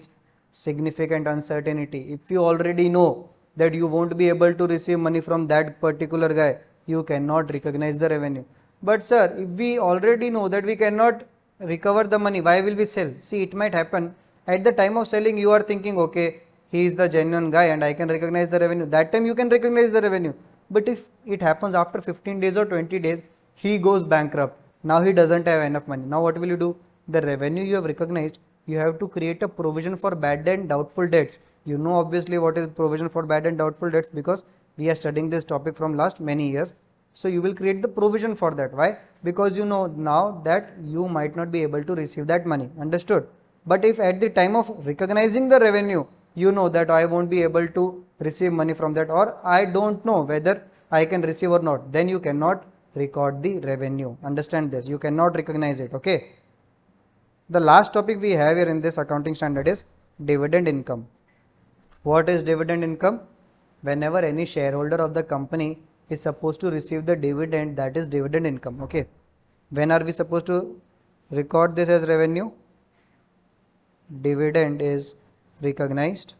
significant uncertainty. If you already know that you won't be able to receive money from that particular guy, you cannot recognize the revenue. But sir, if we already know that we cannot recover the money, why will we sell? See, it might happen at the time of selling, you are thinking, okay, he is the genuine guy and I can recognize the revenue. That time you can recognize the revenue. But if it happens after 15 days or 20 days, he goes bankrupt. Now he doesn't have enough money. Now what will you do? The revenue you have recognized, you have to create a provision for bad and doubtful debts. You know obviously what is provision for bad and doubtful debts, because we are studying this topic from last many years. So you will create the provision for that. Why? Because you know now that you might not be able to receive that money. Understood? But if at the time of recognizing the revenue, you know that I won't be able to receive money from that, or I don't know whether I can receive or not, then you cannot record the revenue. Understand this? You cannot recognize it. Okay. The last topic we have here in this accounting standard is dividend income. What is dividend income? Whenever any shareholder of the company is supposed to receive the dividend, that is dividend income. Okay. When are we supposed to record this as revenue? Dividend is recognized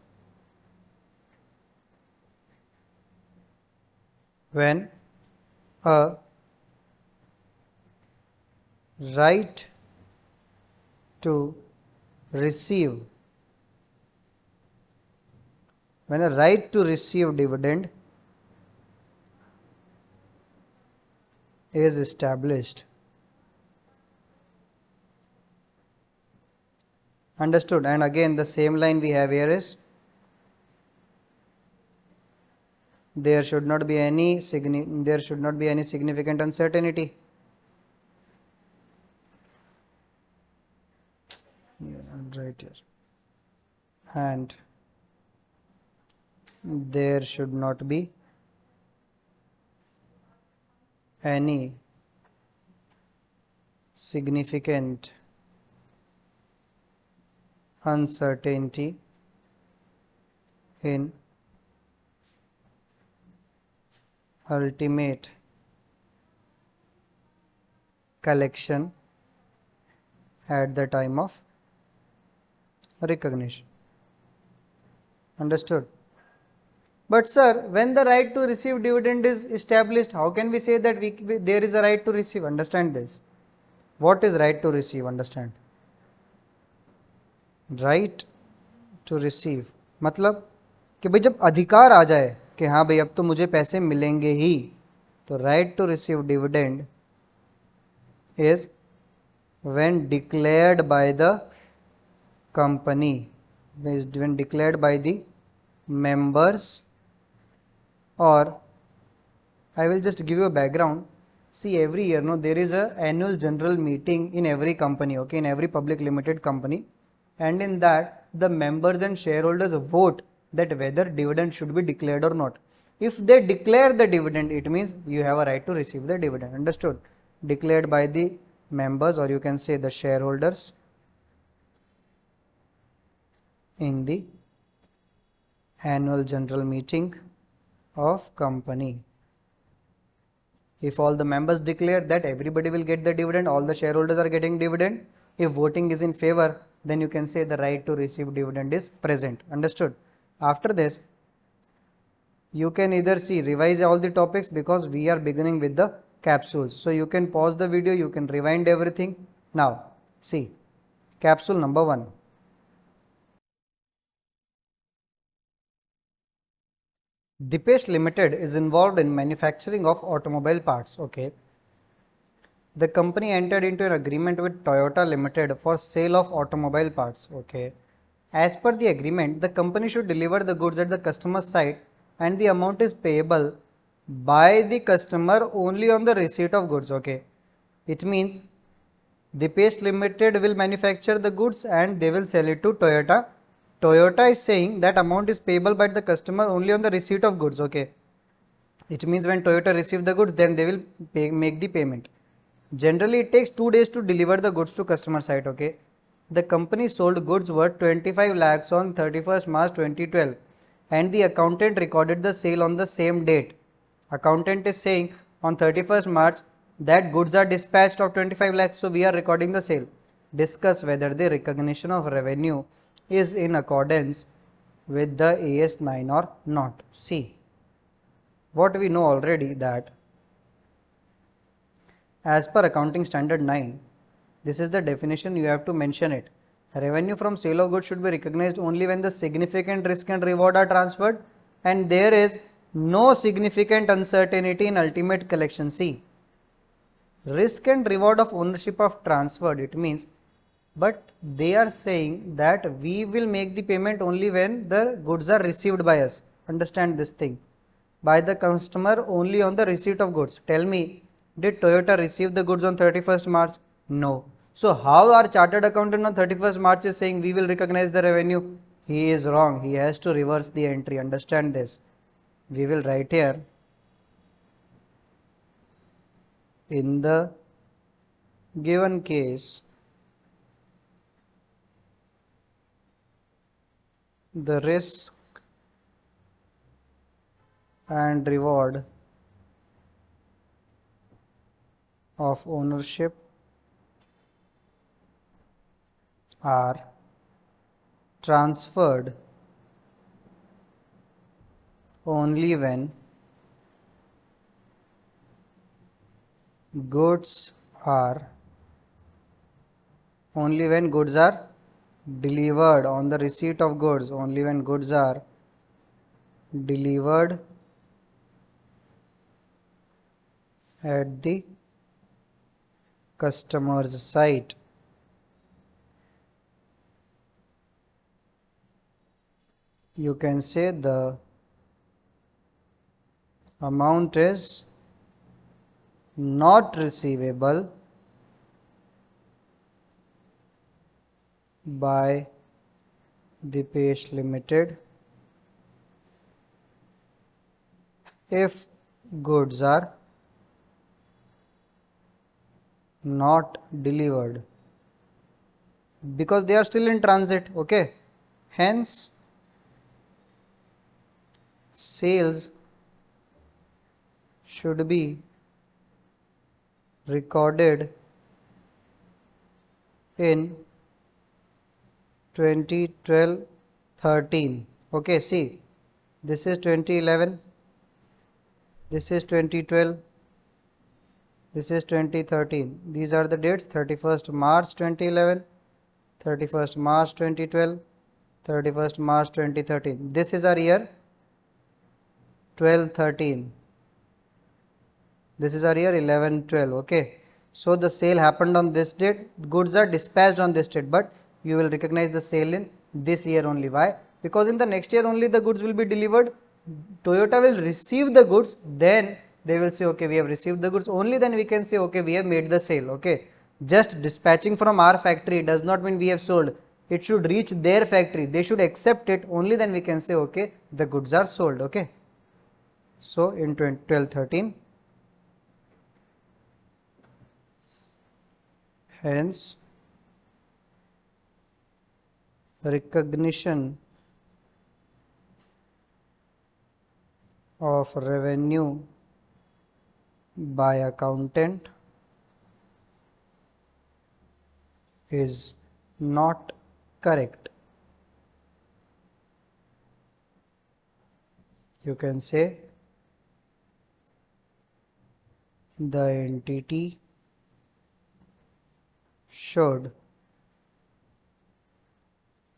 when a right to receive dividend is established. Understood? And again the same line we have here is there should not be any significant uncertainty. Right here. And there should not be any significant uncertainty in ultimate collection at the time of recognition. Understood? But sir, when the right to receive dividend is established, how can we say that there is a right to receive? Understand this. What is right to receive? Understand. Right to receive मतलब कि भाई जब अधिकार आ जाए कि हाँ भाई अब तो मुझे पैसे मिलेंगे ही, तो right to receive dividend is when declared by the company, when declared by the members, or I will just give you a background. See, every year there is a annual general meeting in every company, okay, in every public limited company, and in that the members and shareholders vote that whether dividend should be declared or not. If they declare the dividend, it means you have a right to receive the dividend. Understood? Declared by the members, or you can say the shareholders in the annual general meeting of company. If all the members declare that everybody will get the dividend, all the shareholders are getting dividend, if voting is in favor, then you can say the right to receive dividend is present. Understood? After this, you can either revise all the topics because we are beginning with the capsules. So you can pause the video, you can rewind everything. Now, see, capsule number 1. Dipesh Limited is involved in manufacturing of automobile parts. Okay. The company entered into an agreement with Toyota Limited for sale of automobile parts. Okay. As per the agreement, the company should deliver the goods at the customer's site and the amount is payable by the customer only on the receipt of goods. Okay. It means Dipesh Limited will manufacture the goods and they will sell it to Toyota. Toyota is saying that amount is payable by the customer only on the receipt of goods. Okay. It means when Toyota receive the goods, then they will make the payment. Generally, it takes 2 days to deliver the goods to customer site. Okay. The company sold goods worth 25 lakhs on 31st March 2012 and the accountant recorded the sale on the same date. Accountant is saying on 31st March that goods are dispatched of 25 lakhs, so we are recording the sale. Discuss whether the recognition of revenue is in accordance with the AS9 or not. See, what we know already that as per accounting standard 9, this is the definition, you have to mention it. Revenue from sale of goods should be recognized only when the significant risk and reward are transferred and there is no significant uncertainty in ultimate collection. See, risk and reward of ownership of transferred, it means, but they are saying that we will make the payment only when the goods are received by us. Understand this thing. By the customer only on the receipt of goods. Tell me, did Toyota receive the goods on 31st March? No. So how our chartered accountant on 31st March is saying we will recognize the revenue? He is wrong. He has to reverse the entry. Understand this. We will write here, in the given case, the risk and reward of ownership are transferred only when goods are delivered on the receipt of goods, only when goods are delivered at the customer's site. You can say the amount is not receivable by the Page Limited if goods are not delivered, because they are still in transit. Okay, hence sales should be recorded in 2012-13. Okay, see, this is 2011, this is 2012, this is 2013. These are the dates: 31st March 2011, 31st March 2012, 31st March 2013. This is our year 12-13. This is our year 11-12. Okay, so the sale happened on this date, goods are dispatched on this date, but you will recognize the sale in this year only. Why? Because in the next year only the goods will be delivered. Toyota will receive the goods, then they will say, okay, we have received the goods, only then we can say, okay, we have made the sale. Okay, just dispatching from our factory does not mean we have sold. It should reach their factory, they should accept it, only then we can say, okay, the goods are sold. Okay, so in 12-13, hence recognition of revenue by accountant is not correct. You can say the entity should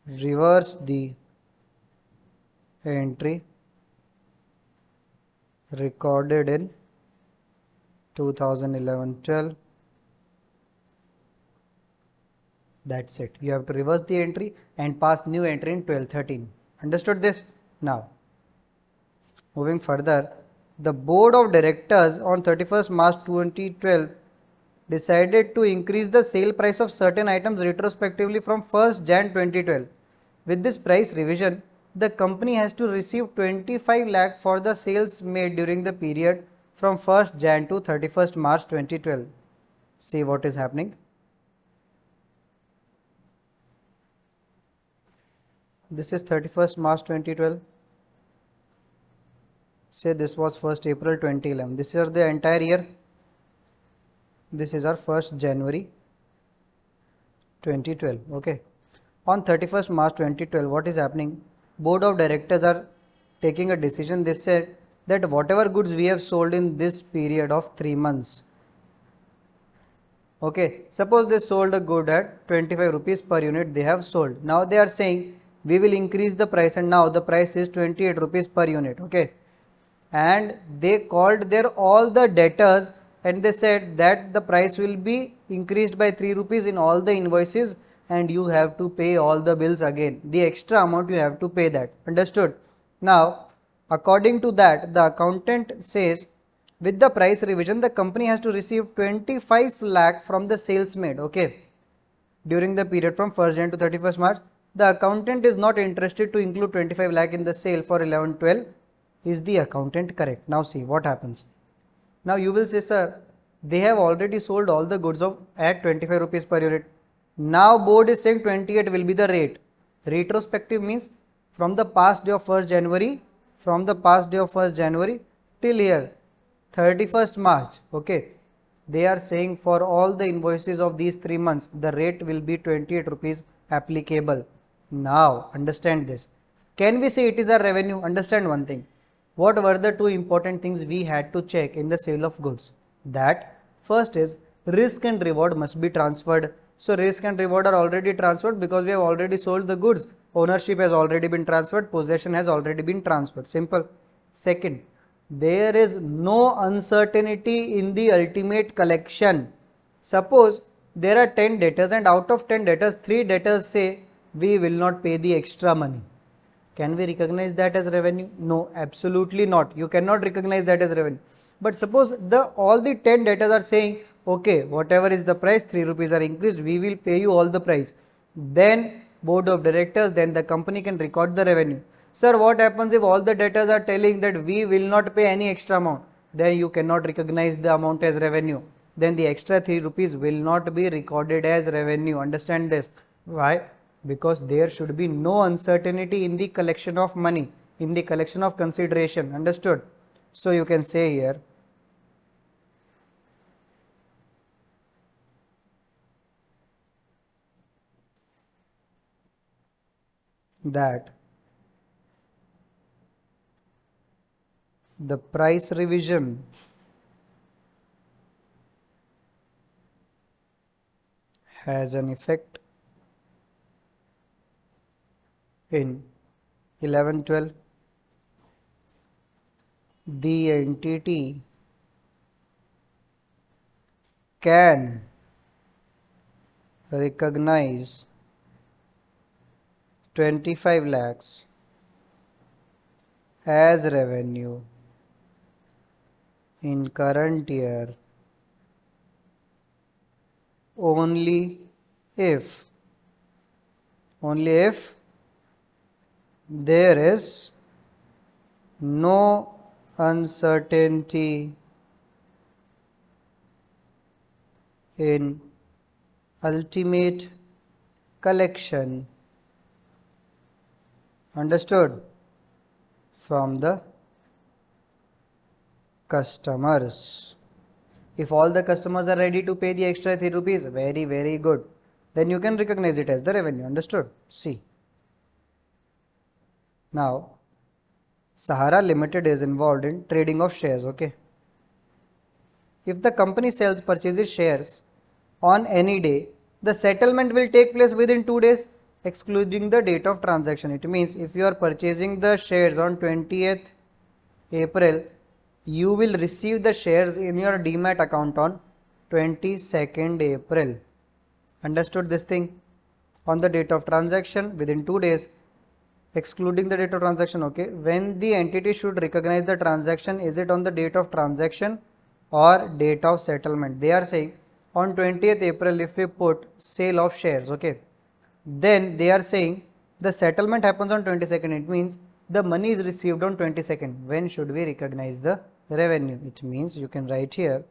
reverse the entry recorded in 2011-12. That's it. You have to reverse the entry and pass new entry in 12-13. Understood this? Now, moving further, the board of directors on 31st March 2012 decided to increase the sale price of certain items retrospectively from 1st Jan 2012. With this price revision, the company has to receive 25 lakh for the sales made during the period from 1st Jan to 31st March 2012. See what is happening. This is 31st March 2012. Say this was 1st April 2011. This is the entire year. This is our 1st January 2012. Okay. On 31st March 2012, what is happening? Board of directors are taking a decision. They said that whatever goods we have sold in this period of 3 months. Okay. Suppose they sold a good at 25 rupees per unit they have sold. Now they are saying we will increase the price, and now the price is 28 rupees per unit. Okay. And they called their all the debtors and they said that the price will be increased by 3 rupees in all the invoices, and you have to pay all the bills again. The extra amount you have to pay that. Understood? Now, according to that, the accountant says with the price revision, the company has to receive 25 lakh from the sales made. Okay. During the period from 1st Jan to 31st March, the accountant is not interested to include 25 lakh in the sale for 11-12. Is the accountant correct? Now see what happens. Now you will say, sir, they have already sold all the goods of at 25 rupees per unit. Now board is saying 28 will be the rate. Retrospective means from the past day of 1st January from the past day of 1st January till here 31st March. Okay, they are saying for all the invoices of these 3 months the rate will be 28 rupees applicable. Now understand this. Can we say it is our revenue? Understand one thing. What were the two important things we had to check in the sale of goods? That first is risk and reward must be transferred. So risk and reward are already transferred because we have already sold the goods. Ownership has already been transferred, possession has already been transferred. Simple. Second, there is no uncertainty in the ultimate collection. Suppose there are 10 debtors and out of 10 debtors, 3 debtors say we will not pay the extra money. Can we recognize that as revenue? No, absolutely not. You cannot recognize that as revenue. But suppose all the 10 debtors are saying, okay, whatever is the price, 3 rupees are increased, we will pay you all the price. Then board of directors, then the company can record the revenue. Sir, what happens if all the debtors are telling that we will not pay any extra amount? Then you cannot recognize the amount as revenue. Then the extra 3 rupees will not be recorded as revenue. Understand this. Why? Because there should be no uncertainty in the collection of money, in the collection of consideration. Understood? So you can say here that the price revision has an effect in 11-12. The entity can recognize 25 lakhs as revenue in current year only if there is no uncertainty in ultimate collection. Understood? From the customers. If all the customers are ready to pay the extra 3 rupees, very good. Then you can recognize it as the revenue. Understood? See. Now, Sahara Limited is involved in trading of shares. Okay. If the company sells purchases shares on any day, the settlement will take place within 2 days, excluding the date of transaction. It means if you are purchasing the shares on 20th April, you will receive the shares in your demat account on 22nd April. Understood this thing? On the date of transaction within 2 days, excluding the date of transaction. Okay, when the entity should recognize the transaction, is it on the date of transaction or date of settlement? They are saying on 20th April if we put sale of shares, okay, then they are saying the settlement happens on 22nd. It means the money is received on 22nd. When should we recognize the revenue? It means you can write here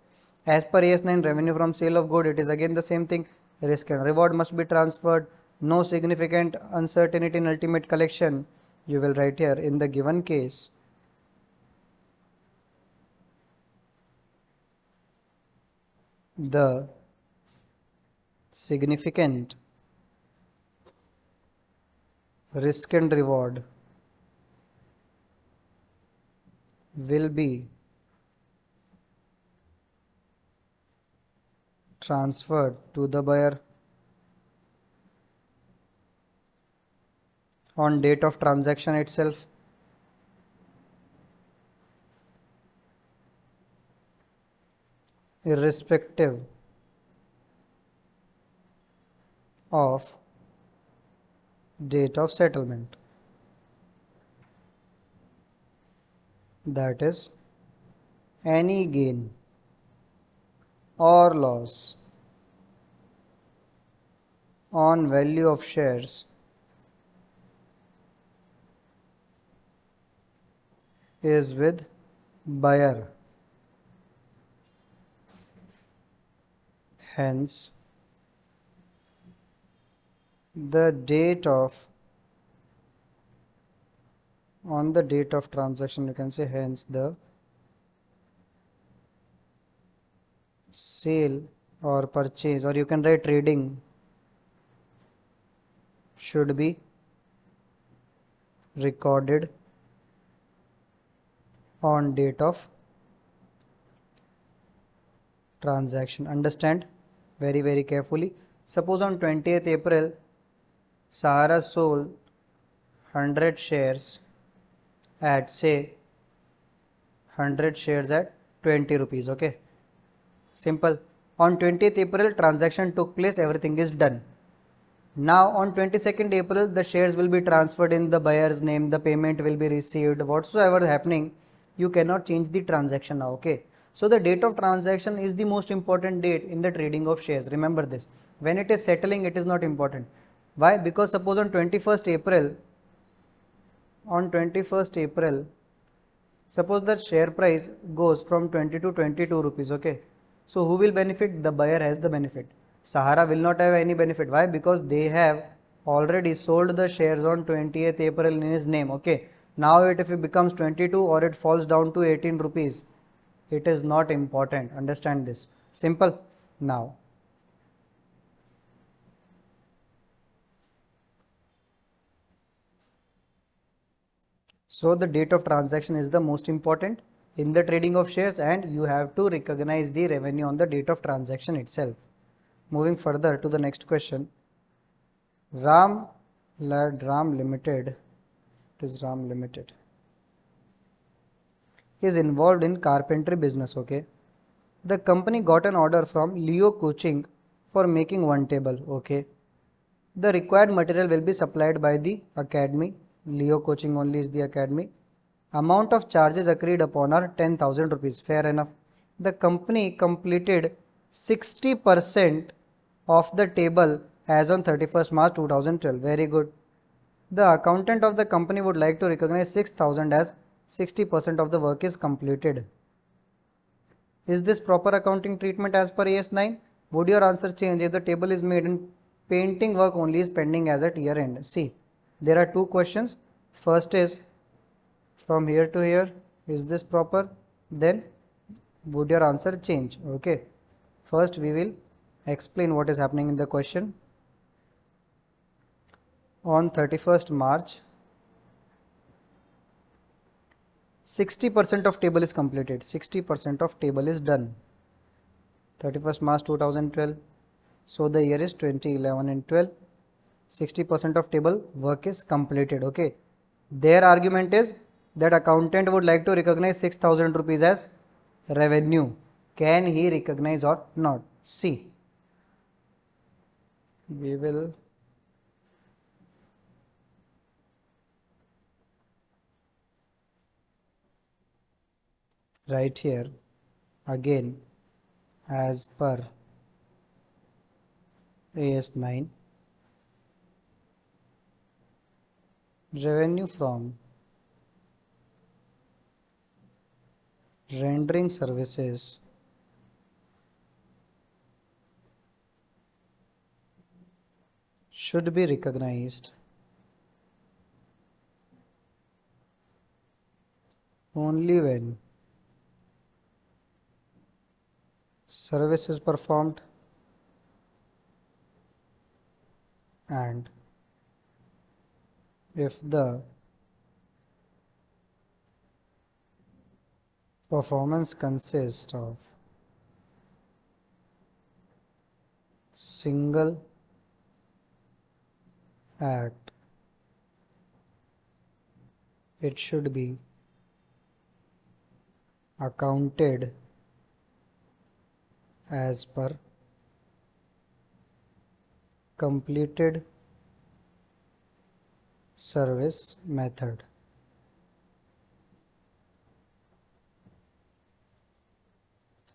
as per AS9 revenue from sale of good, it is again the same thing. Risk and reward must be transferred. No significant uncertainty in ultimate collection. You will write here in the given case. The significant risk and reward will be transferred to the buyer on date of transaction itself. Irrespective of date of settlement. That is, any gain or loss on value of shares is with buyer. Hence, the date of On the date of transaction, you can say hence the sale or purchase, or you can write trading, should be recorded on date of transaction. Understand very carefully. Suppose on 20th April Sahara sold 100 shares at, say, 100 shares at 20 rupees. Okay, simple. On 20th April transaction took place, everything is done. Now on 22nd April the shares will be transferred in the buyer's name, the payment will be received, whatsoever happening, you cannot change the transaction now. Okay, so the date of transaction is the most important date in the trading of shares. Remember this. When it is settling, it is not important. Why? Because suppose on 21st April, suppose that share price goes from 20 to 22 rupees. Okay, so who will benefit? The buyer has the benefit. Sahara will not have any benefit. Why? Because they have already sold the shares on 20th April in his name. Okay, now if it becomes 22 or it falls down to 18 rupees, it is not important. Understand this. Simple. Now so the date of transaction is the most important in the trading of shares, and you have to recognize the revenue on the date of transaction itself. Moving further to the next question. Ram Limited, it is Ram Limited, is involved in carpentry business. Okay, the company got an order from Leo Coaching for making one table. Okay, the required material will be supplied by the academy. Leo Coaching only is the academy. Amount of charges agreed upon are 10,000 rupees. Fair enough. The company completed 60% of the table as on 31st March 2012. Very good. The accountant of the company would like to recognize 6,000 as 60% of the work is completed. Is this proper accounting treatment as per AS9? Would your answer change if the table is made and painting work only is pending as at year end? See, there are two questions. First is from here to here, is this proper? Then would your answer change? Okay, first we will explain what is happening in the question. On 31st March, 60% of table is completed. 60% of table is done. 31st March 2012. So the year is 2011 and 12. 60% of table work is completed. Okay, their argument is that accountant would like to recognize 6,000 rupees as revenue. Can he recognize or not? See, we will write here again as per AS9, revenue from rendering services should be recognized only when service is performed and if the performance consists of single act, it should be accounted as per completed service method.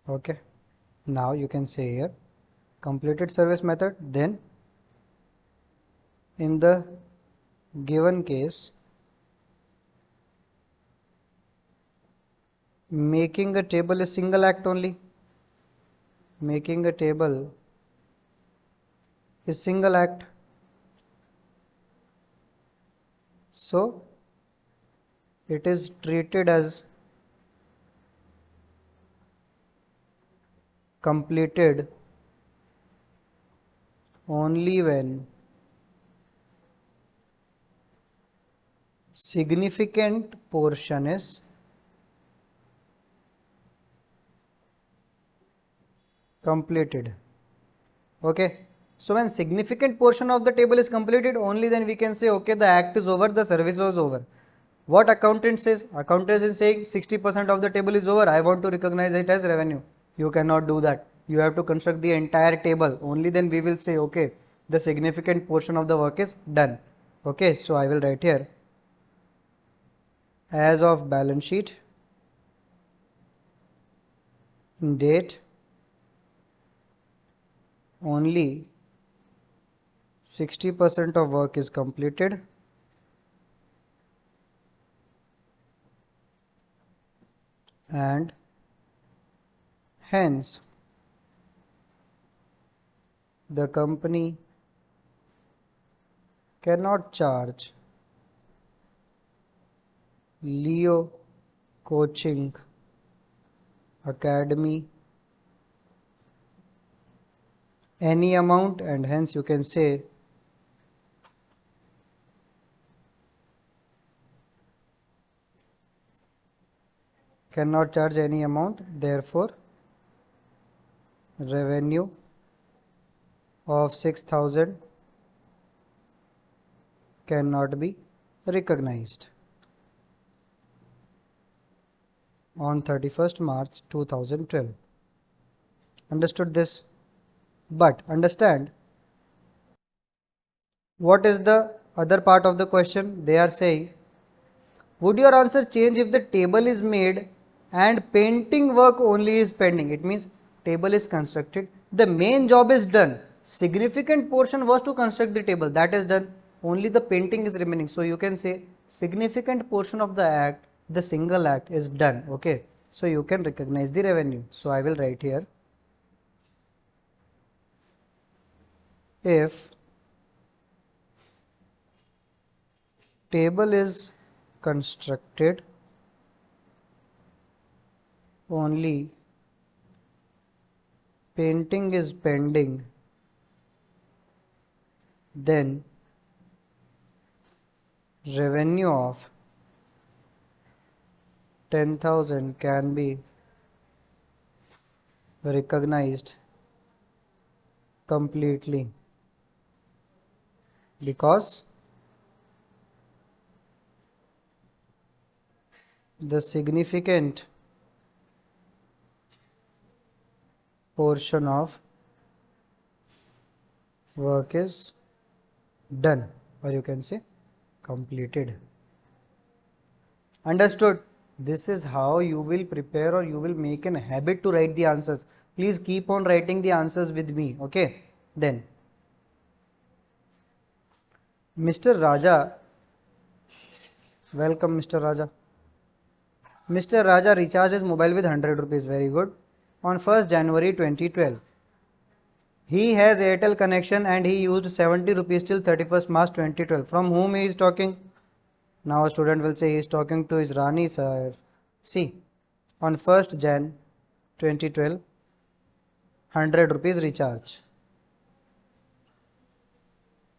Okay, now you can say here completed service method. Then in the given case, making a table is single act only. Making a table is single act. So it is treated as completed only when significant portion is completed. Okay, so when significant portion of the table is completed, only then we can say, okay, the act is over, the service was over. What accountant says? Accountant is saying 60% of the table is over, I want to recognize it as revenue. You cannot do that. You have to construct the entire table. Only then we will say, okay, the significant portion of the work is done. Okay, so I will write here, as of balance sheet date, only 60% of work is completed and hence the company cannot charge Leo Coaching Academy any amount, and hence you can say cannot charge any amount, therefore revenue of 6,000 cannot be recognized on 31st March 2012. Understood this? But understand what is the other part of the question. They are saying, would your answer change if the table is made and painting work only is pending? It means table is constructed, the main job is done, significant portion was to construct the table, that is done, only the painting is remaining. So you can say significant portion of the act, the single act is done. Okay, so you can recognize the revenue. So I will write here, if table is constructed, only painting is pending, then revenue of 10,000 can be recognized completely, because the significant portion of work is done, or you can say completed. Understood? This is how you will prepare, or you will make an habit to write the answers. Please keep on writing the answers with me. Okay, then Mr. Raja, welcome Mr. Raja. Mr. Raja recharged his mobile with 100 rupees. Very good. On 1st January 2012. He has Airtel connection and he used 70 rupees till 31st March 2012. From whom he is talking? Now a student will say he is talking to his Rani sir. See, on 1st Jan 2012, 100 rupees recharge.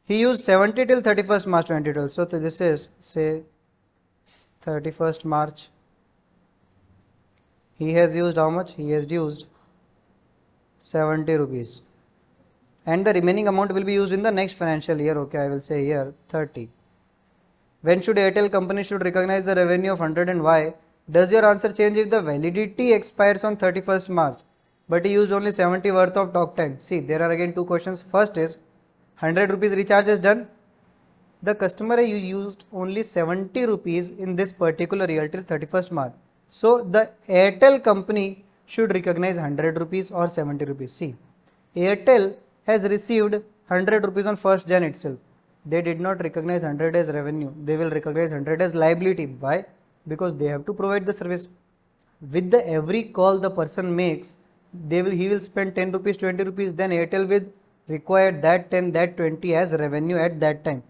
He used 70 till 31st March 2012. So this is, say, 31st March. He has used how much? He has used 70 rupees. And the remaining amount will be used in the next financial year. Okay, I will say here 30. When should Airtel company should recognize the revenue of 100 and why? Does your answer change if the validity expires on 31st March, but he used only 70 worth of talk time? See, there are again two questions. First is 100 rupees recharge is done. The customer used only 70 rupees in this particular year till 31st March. So the Airtel company should recognize 100 rupees or 70 rupees. See, Airtel has received 100 rupees on 1st Jan itself. They did not recognize 100 as revenue. They will recognize 100 as liability. Why? Because they have to provide the service. With the every call the person makes, he will spend 10 rupees, 20 rupees. Then Airtel will require that 10, that 20 as revenue at that time.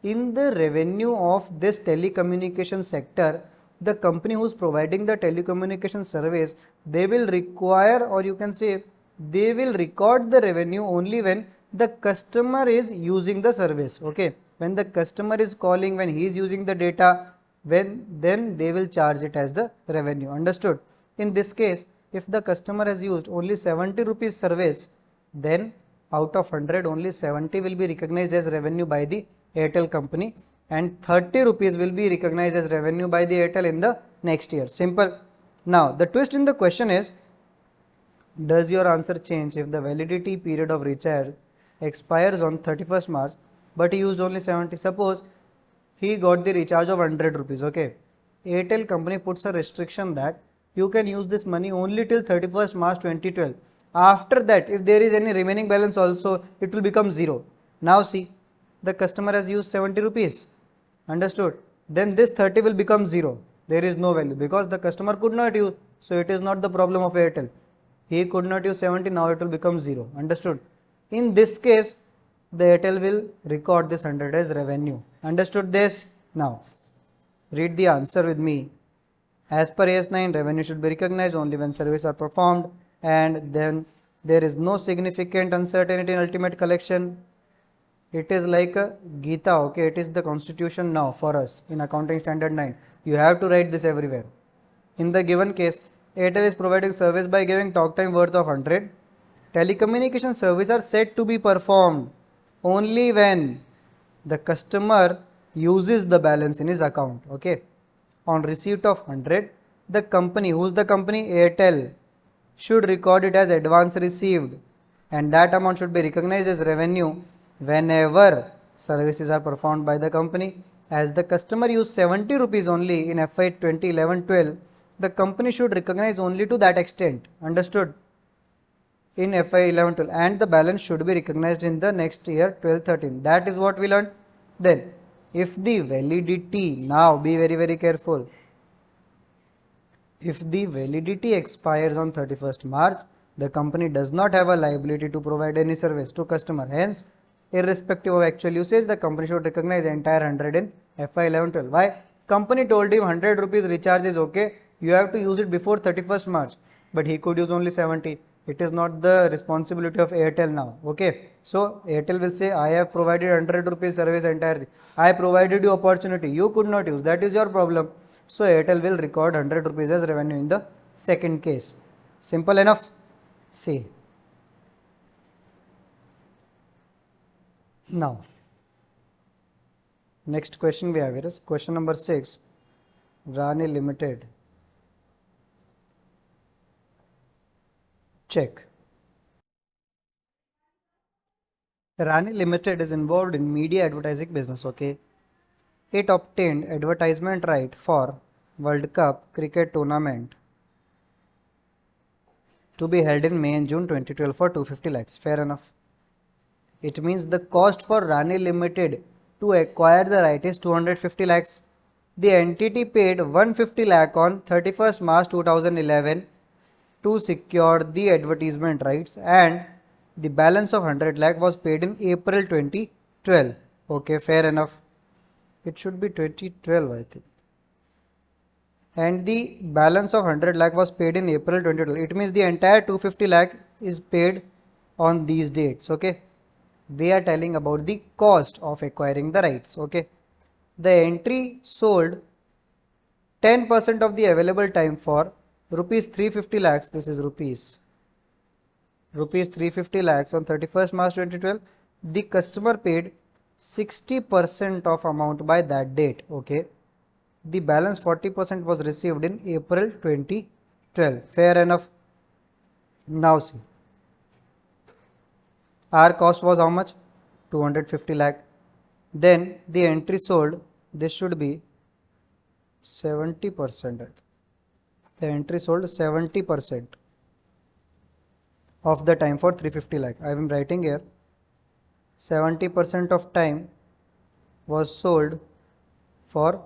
In the revenue of this telecommunication sector, the company who's providing the telecommunication service, they will require, or you can say they will record the revenue only when the customer is using the service. Okay, when the customer is calling, when he is using the data, then they will charge it as the revenue. Understood? In this case, if the customer has used only 70 rupees service, then out of 100 only 70 will be recognized as revenue by the Airtel company, and 30 rupees will be recognized as revenue by the Airtel in the next year. Simple. Now the twist in the question is, does your answer change if the validity period of recharge expires on 31st March but he used only 70? Suppose he got the recharge of 100 rupees. Okay, Airtel company puts a restriction that you can use this money only till 31st March 2012. After that, if there is any remaining balance also, it will become 0. Now see, the customer has used 70 rupees. Understood? Then this 30 will become 0. There is no value because the customer could not use. So it is not the problem of Airtel. He could not use 70, now it will become 0. Understood? In this case, the Airtel will record this 100 as revenue. Understood this? Now, read the answer with me. As per AS9, revenue should be recognized only when services are performed, and then there is no significant uncertainty in ultimate collection. It is like a Gita, okay? It is the constitution now for us in Accounting Standard 9. You have to write this everywhere. In the given case, Airtel is providing service by giving talk time worth of 100. Telecommunication services are said to be performed only when the customer uses the balance in his account. Okay. On receipt of 100, the company, who's the company? Airtel, should record it as advance received, and that amount should be recognized as revenue whenever services are performed by the company. As the customer used 70 rupees only in FY 2011-12, the company should recognize only to that extent. Understood? In FY 11-12, and the balance should be recognized in the next year 12-13. That is what we learned. Then, if the validity, now be very careful, if the validity expires on 31st March, the company does not have a liability to provide any service to customer. Hence, irrespective of actual usage, the company should recognize entire 100 in FY 11-12. Why? Company told him 100 rupees recharge is okay, you have to use it before 31st March, but he could use only 70. It is not the responsibility of Airtel now. Okay, so Airtel will say, I have provided 100 rupees service entirely. I provided you opportunity, you could not use, that is your problem. So Airtel will record 100 rupees as revenue in the second case. Simple enough. See. Now, next question we have here is question number 6. Rani Limited. Check. Rani Limited is involved in media advertising business. Okay. It obtained advertisement right for World Cup cricket tournament to be held in May and June 2012 for 250 lakhs. Fair enough. It means the cost for Rani Limited to acquire the right is 250 lakhs. The entity paid 150 lakh on 31st March 2011 to secure the advertisement rights, and the balance of 100 lakh was paid in April 2012. Okay, fair enough. It should be 2012, I think. And the balance of 100 lakh was paid in April 2012. It means the entire 250 lakh is paid on these dates. Okay. They are telling about the cost of acquiring the rights. Okay. The entry sold 10% of the available time for rupees 350 lakhs. This is rupees 350 lakhs on 31st March 2012. The customer paid 60% of amount by that date. Okay. The balance 40% was received in April 2012. Fair enough. Now see, our cost was how much? 250 lakh. Then the entry sold, this should be 70%. The entry sold 70% of the time for 350 lakh. I am writing here 70% of time was sold for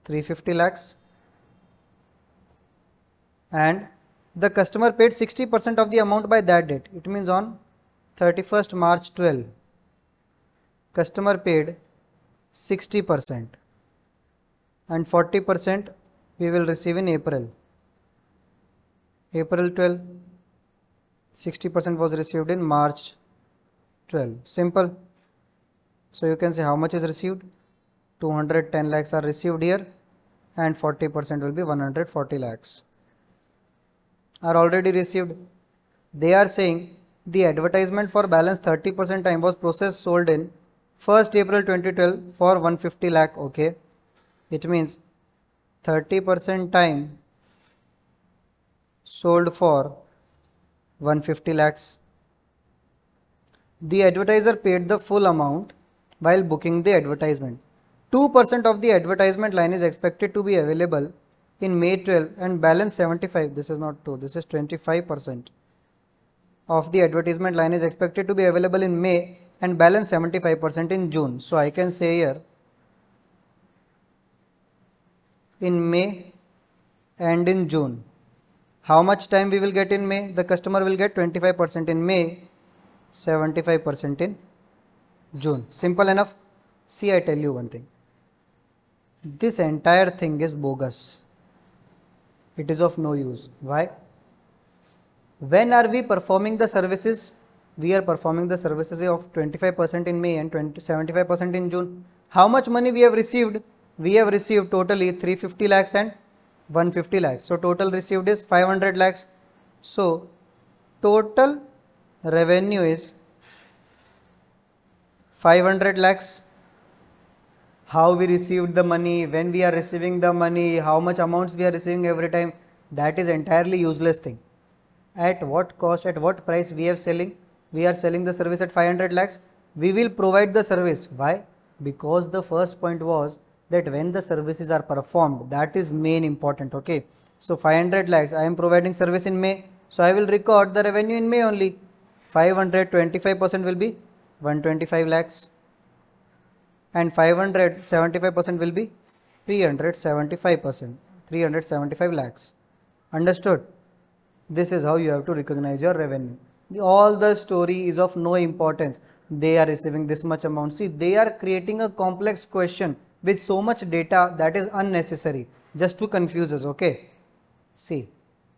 350 lakhs, and the customer paid 60% of the amount by that date. It means on 31st March 12, customer paid 60%. and 40% we will receive in April. April 12, 60% was received in March 12. Simple. So you can say how much is received? 210 lakhs are received here, and 40% will be 140 lakhs are already received. They are saying the advertisement for balance 30% time was processed sold in 1st April 2012 for 150 lakh. Okay, it means 30% time sold for 150 lakhs. The advertiser paid the full amount while booking the advertisement. 2% of the advertisement line is expected to be available in May 12 and balance 75. This is not 2, this is 25% of the advertisement line is expected to be available in May and balance 75% in June. So I can say here in May and in June. How much time we will get in May? The customer will get 25% in May, 75% in June. Simple enough. See, I tell you one thing. This entire thing is bogus. It is of no use. Why? When are we performing the services? We are performing the services of 25% in May and 75% in June. How much money we have received? We have received totally 350 lakhs and 150 lakhs. So total received is 500 lakhs. So total revenue is 500 lakhs. How we received the money, when we are receiving the money, how much amounts we are receiving every time, that is entirely useless thing. At what cost, at what price we are selling? We are selling the service at 500 lakhs. We will provide the service. Why? Because the first point was that when the services are performed, that is main important. Okay. So 500 lakhs, I am providing service in May. So I will record the revenue in May only. 525% will be 125 lakhs. And 575% will be 375%, 375 lakhs. Understood? This is how you have to recognize your revenue. All the story is of no importance. They are receiving this much amount. See, they are creating a complex question with so much data that is unnecessary just to confuse us. Okay. See,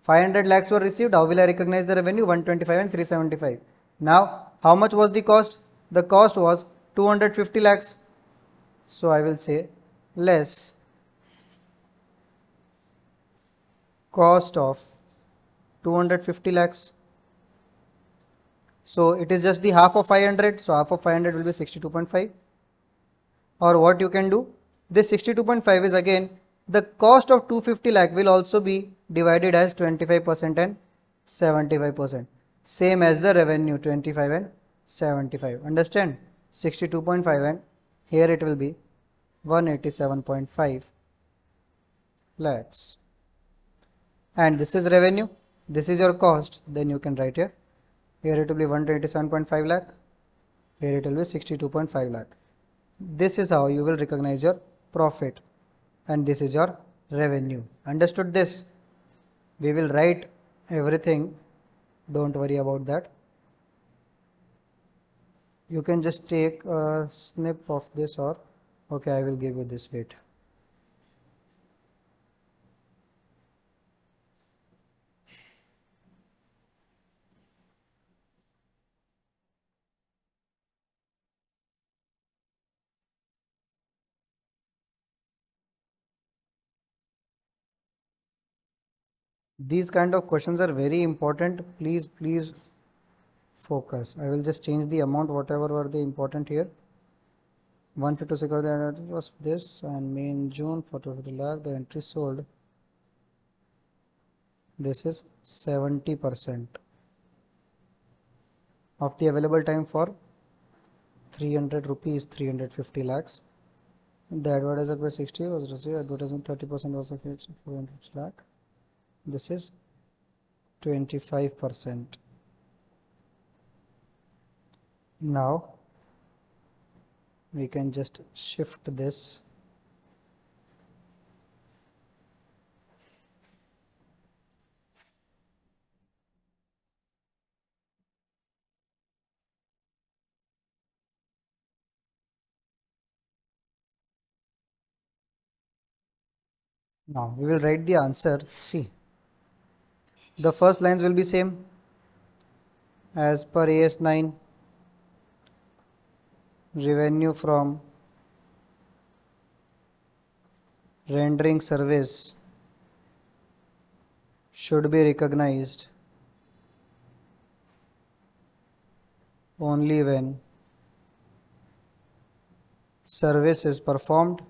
500 lakhs were received. How will I recognize the revenue? 125 and 375. Now, how much was the cost? The cost was 250 lakhs. So I will say less cost of 250 lakhs. So it is just the half of 500. So half of 500 will be 62.5. Or what you can do, this 62.5 is again the cost of 250 lakh will also be divided as 25% and 75%. Same as the revenue 25 and 75. Understand? 62.5 and here it will be 187.5 lakhs. And this is revenue, this is your cost, then you can write here. Here it will be 127.5 lakh, here it will be 62.5 lakh. This is how you will recognize your profit and this is your revenue. Understood this? We will write everything, don't worry about that. You can just take a snip of this or okay, I will give you this, wait. These kind of questions are very important. Please focus. I will just change the amount, whatever were the important here. 156 was this and May in June 40 lakh. The entry sold. This is 70% of the available time for 300 rupees, 350 lakhs. The advertiser by 60 was received. Advertising 30% was of 400 lakh. This is 25%. Now we can just shift this. Now we will write the answer. See, the first lines will be same as per AS9. Revenue from rendering service should be recognized only when service is performed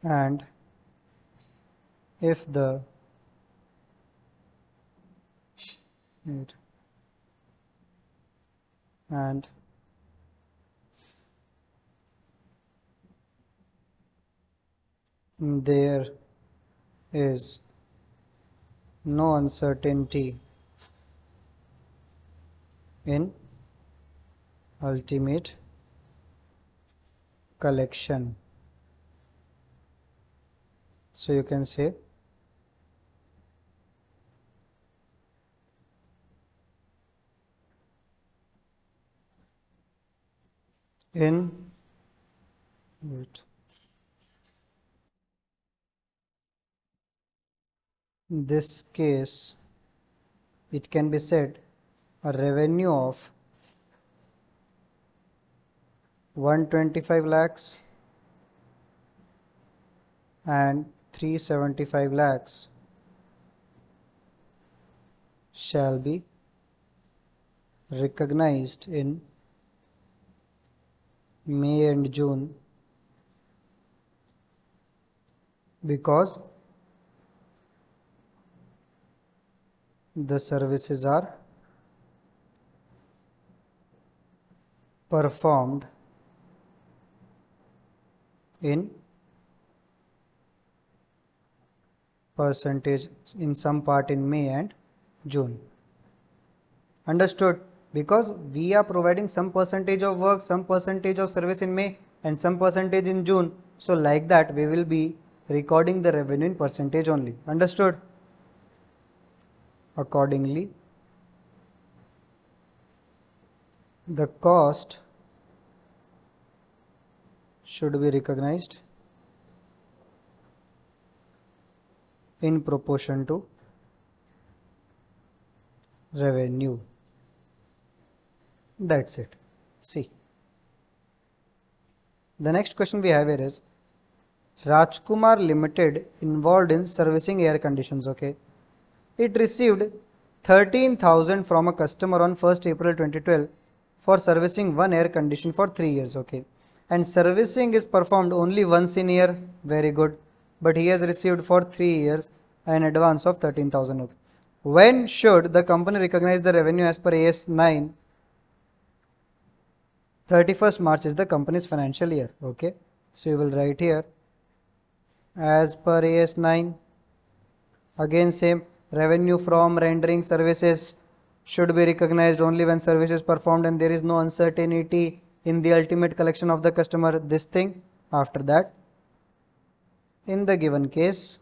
and if the and there is no uncertainty in ultimate collection. So you can say in wait, this case it can be said a revenue of 125 lakhs and 375 lakhs shall be recognized in May and June because the services are performed in percentage in some part in May and June. Understood? Because we are providing some percentage of work, some percentage of service in May and some percentage in June. So like that we will be recording the revenue in percentage only. Understood? Accordingly, the cost should be recognized in proportion to revenue. That's it. See, the next question we have here is Rajkumar Limited involved in servicing air conditions. Okay, it received 13,000 from a customer on 1st April 2012 for servicing one air condition for 3 years. Okay, and servicing is performed only once in a year. Very good, but he has received for 3 years an advance of 13,000. Okay. When should the company recognize the revenue as per AS9? 31st March is the company's financial year. Okay, so you will write here as per AS9. Again same, revenue from rendering services should be recognized only when service is performed and there is no uncertainty in the ultimate collection of the customer. This thing. After that, in the given case,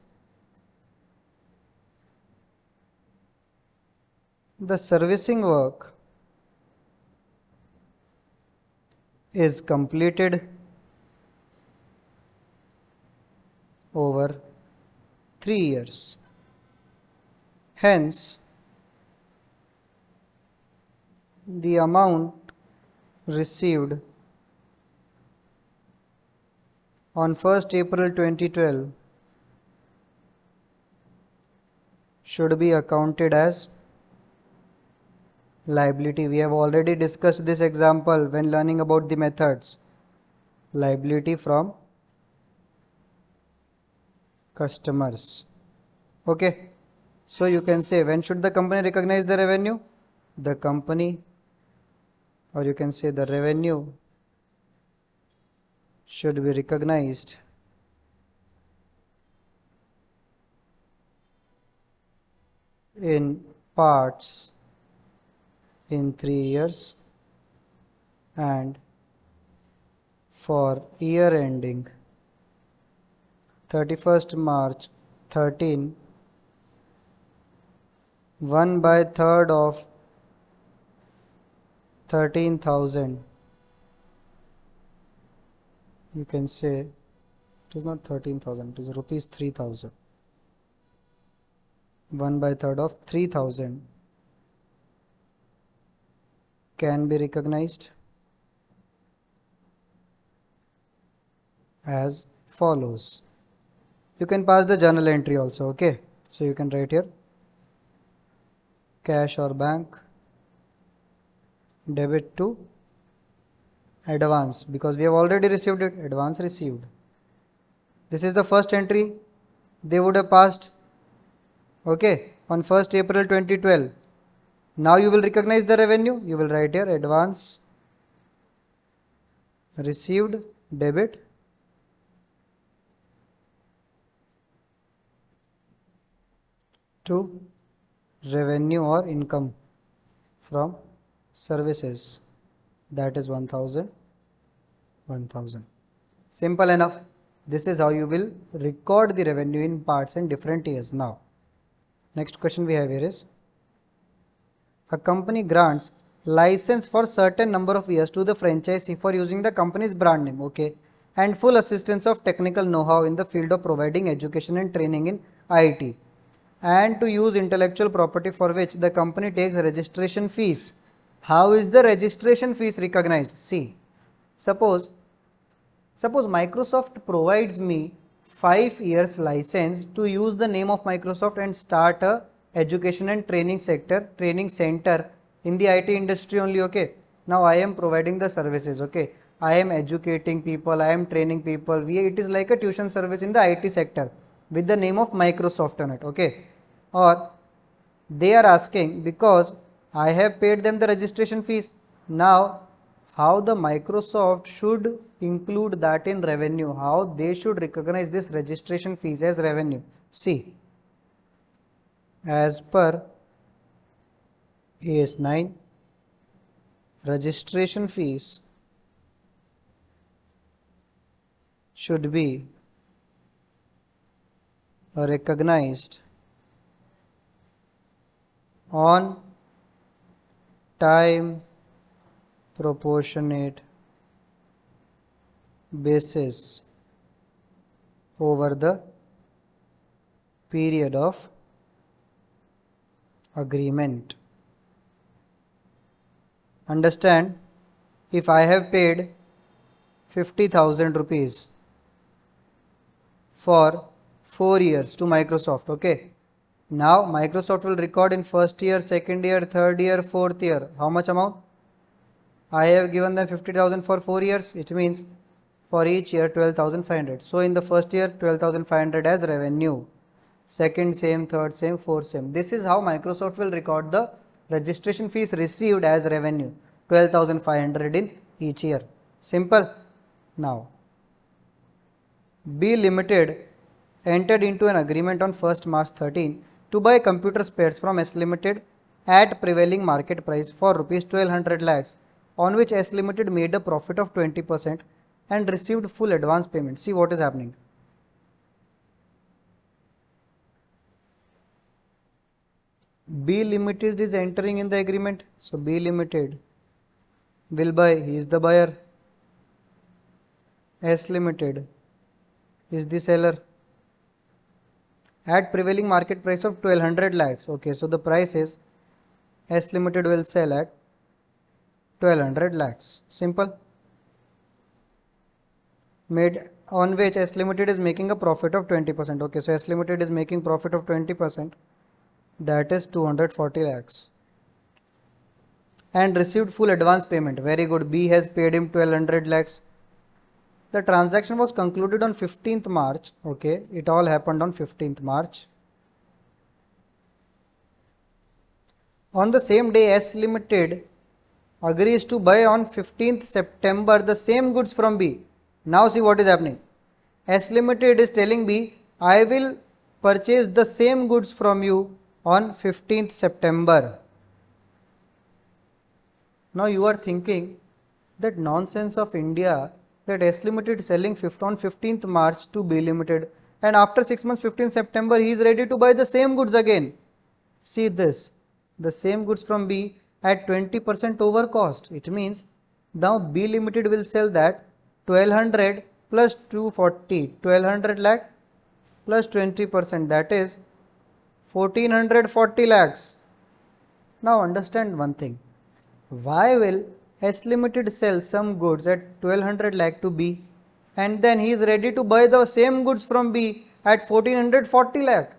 the servicing work is completed over 3 years. Hence, the amount received on 1st April 2012 should be accounted as liability. We have already discussed this example when learning about the methods. Liability from customers. Okay, so you can say when should the company recognize the revenue? The company, or you can say the revenue should be recognized in parts in 3 years and for year ending 31st March 13, 1/3 of 13,000 you can say it is not 13,000, it is rupees 3,000. 1/3 of 3,000 can be recognized as follows. You can pass the journal entry also, okay? So you can write here cash or bank, debit to advance, because we have already received it, advance received. This is the first entry they would have passed, okay, on 1st April 2012. Now you will recognize the revenue, you will write here advance received debit to revenue or income from services, that is 1000. Simple enough. This is how you will record the revenue in parts in different years. Now next question we have here is, a company grants license for certain number of years to the franchisee for using the company's brand name, okay, and full assistance of technical know-how in the field of providing education and training in IT, and to use intellectual property for which the company takes registration fees. How is the registration fees recognized? See, suppose Microsoft provides me 5 years license to use the name of Microsoft and start a education and training center in the IT industry only, okay. Now I am providing the services, okay. I am educating people, I am training people. It is like a tuition service in the IT sector with the name of Microsoft on it, okay. Or they are asking because I have paid them the registration fees. Now how the Microsoft should include that in revenue, how they should recognize this registration fees as revenue. See, as per AS 9, registration fees should be recognized on time proportionate basis over the period of agreement. Understand, if I have paid 50,000 rupees for 4 years to Microsoft, okay. Now Microsoft will record in first year, second year, third year, fourth year. How much amount? I have given them 50,000 for 4 years. It means for each year 12,500. So in the first year 12,500 as revenue. Second same, third same, fourth same. This is how Microsoft will record the registration fees received as revenue. 12,500 in each year. Simple. Now B Limited entered into an agreement on 1st March 13 to buy computer spares from S Limited at prevailing market price for rupees 1200 lakhs, on which S Limited made a profit of 20% and received full advance payment. See what is happening. B Limited is entering in the agreement. So B Limited will buy, he is the buyer. S Limited is the seller at prevailing market price of 1200 lakhs. Okay, so the price is S Limited will sell at 1200 lakhs. Simple. Made on which S Limited is making a profit of 20%. Okay, so S Limited is making profit of 20%. That is 240 lakhs. And received full advance payment. Very good. B has paid him 1200 lakhs. The transaction was concluded on 15th March. Okay, it all happened on 15th March. On the same day, S Limited agrees to buy on 15th September the same goods from B. Now see what is happening. S Limited is telling B, I will purchase the same goods from you on 15th September. Now you are thinking that nonsense of India, that S Limited is selling on 15th March to B Limited, and after 6 months 15th September he is ready to buy the same goods again. See this, the same goods from B at 20% over cost. It means now B Limited will sell that 1200 plus 240, 1200 lakh plus 20%, that is 1440 lakhs. Now understand one thing. Why will S Limited sell some goods at 1200 lakh to B and then he is ready to buy the same goods from B at 1440 lakh?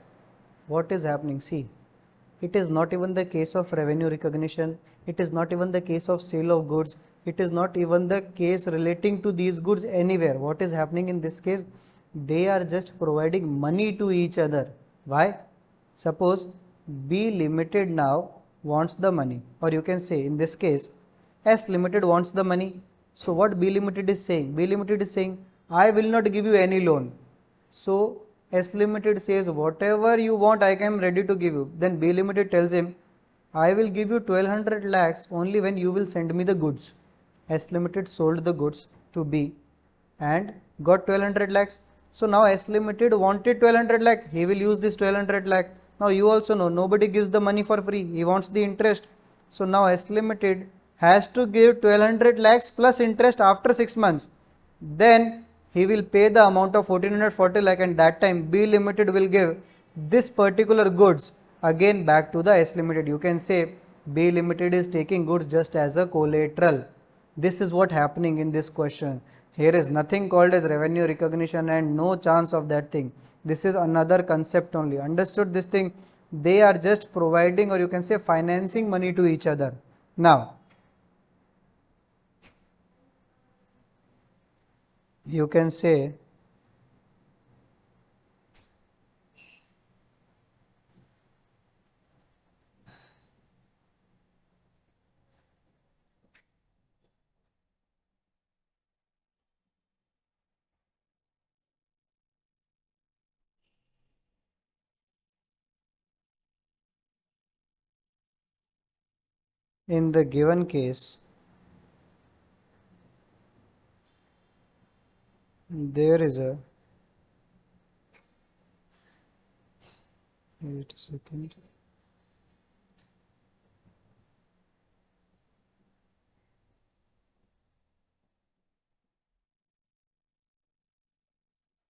What is happening? See, it is not even the case of revenue recognition, it is not even the case of sale of goods, it is not even the case relating to these goods anywhere. What is happening in this case? They are just providing money to each other. Why? Suppose B Limited now wants the money, or you can say in this case S Limited wants the money. So what B Limited is saying? B Limited is saying, I will not give you any loan. So S Limited says, whatever you want, I am ready to give you. Then B Limited tells him, I will give you 1200 lakhs only when you will send me the goods. S Limited sold the goods to B and got 1200 lakhs. So now S Limited wanted 1200 lakh. He will use this 1200 lakh. Now you also know nobody gives the money for free. He wants the interest. So now S Limited has to give 1200 lakhs plus interest after 6 months. Then he will pay the amount of 1440 lakh and that time B Limited will give this particular goods again back to the S Limited. You can say B Limited is taking goods just as a collateral. This is what happening in this question. Here is nothing called as revenue recognition and no chance of that thing. This is another concept only. Understood this thing? They are just providing, or you can say financing money to each other. Now, you can say in the given case, there is a, wait a second,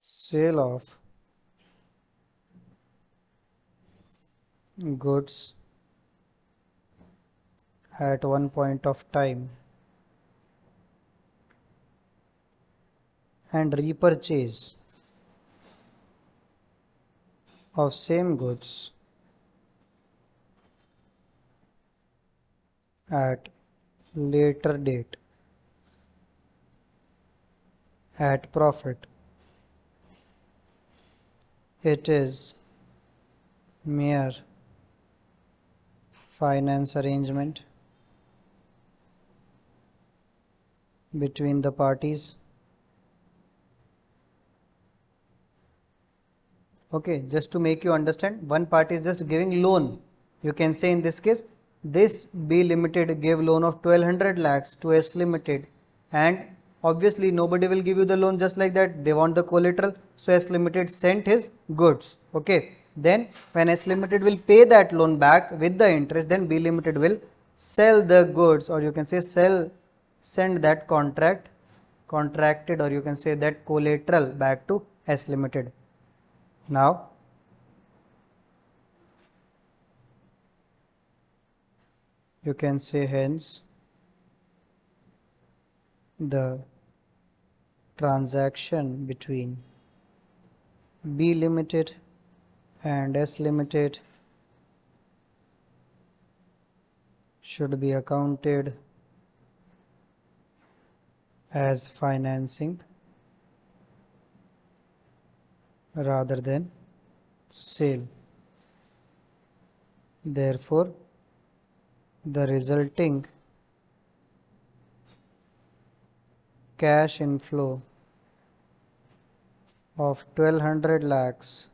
sale of goods at one point of time and repurchase of same goods at later date at profit. It is mere finance arrangement between the parties. Okay, just to make you understand, one party is just giving loan. You can say in this case, this B Limited gave loan of 1200 lakhs to S Limited and obviously nobody will give you the loan just like that. They want the collateral. So S Limited sent his goods. Okay. Then when S Limited will pay that loan back with the interest, then B Limited will sell the goods, or you can say send that contracted, or you can say that collateral back to S Limited. Now, you can say hence the transaction between B Limited and S Limited should be accounted as financing rather than sale. Therefore, the resulting cash inflow of 1200 lakhs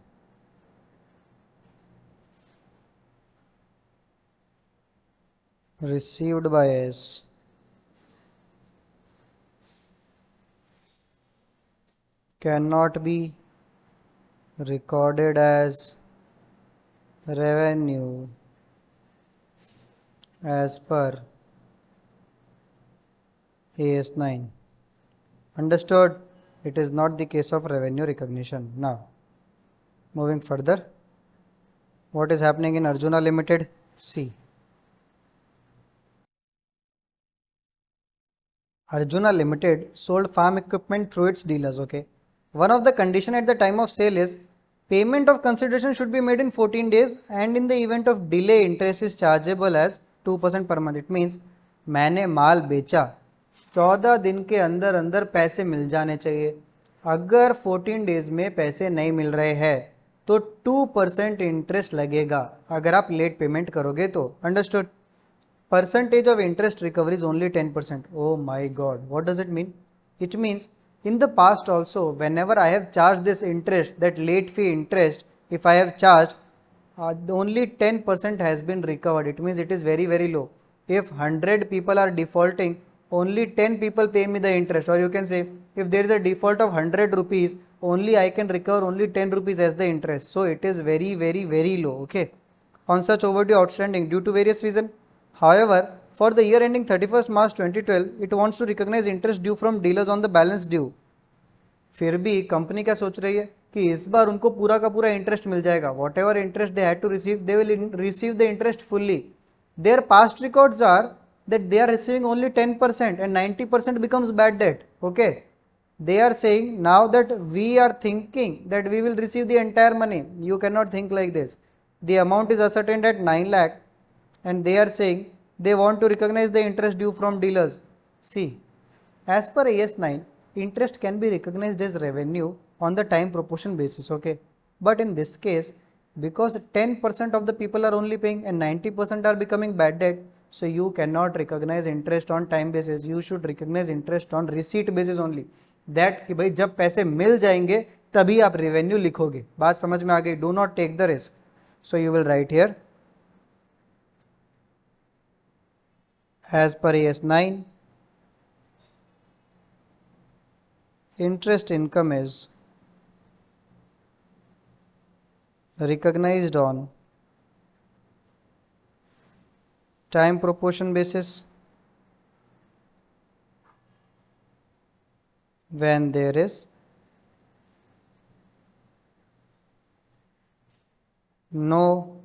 received by S cannot be recorded as revenue as per AS 9. Understood? It is not the case of revenue recognition. Now, moving further, what is happening in Arjuna Limited? See, Arjuna Limited sold farm equipment through its dealers. Okay, one of the condition at the time of sale is payment of consideration should be made in 14 days, and in the event of delay, interest is chargeable as 2% per month. It means मैंने माल बेचा, 14 दिन के अंदर अंदर पैसे मिल जाने चाहिए. अगर 14 डेज में पैसे नहीं मिल रहे हैं तो 2% इंटरेस्ट लगेगा अगर आप लेट पेमेंट करोगे तो. Understood? Percentage of interest recovery is only 10%. Oh my god, what does it mean? It means in the past also, whenever I have charged this interest, that late fee interest, if I have charged, only 10% has been recovered. It means it is very, very low. If 100 people are defaulting, only 10 people pay me the interest. Or you can say, if there is a default of 100 rupees, only I can recover only 10 rupees as the interest. So it is very, very, very low. Okay. On such overdue outstanding due to various reasons. However, for the year ending 31st March 2012, it wants to recognize interest due from dealers on the balance due. फिर भी company क्या सोच रही है कि इस बार उनको पूरा का पूरा इंटरेस्ट मिल जाएगा. Whatever interest they had to receive, they will receive the interest fully. Their past records are that they are receiving only 10% and 90% becomes bad debt. Okay, they are saying now that we are thinking that we will receive the entire money. You cannot think like this. The amount is ascertained at 9 lakh and they are saying they want to recognize the interest due from dealers. See, as per AS 9, interest can be recognized as revenue on the time proportion basis. Okay, but in this case, because 10% of the people are only paying and 90% are becoming bad debt, so you cannot recognize interest on time basis. You should recognize interest on receipt basis only. That कि भाई जब पैसे मिल जाएंगे तभी आप revenue लिखोगे. बात समझ में आ गई? Do not take the risk. So you will write here, as per AS 9, interest income is recognized on time proportion basis when there is no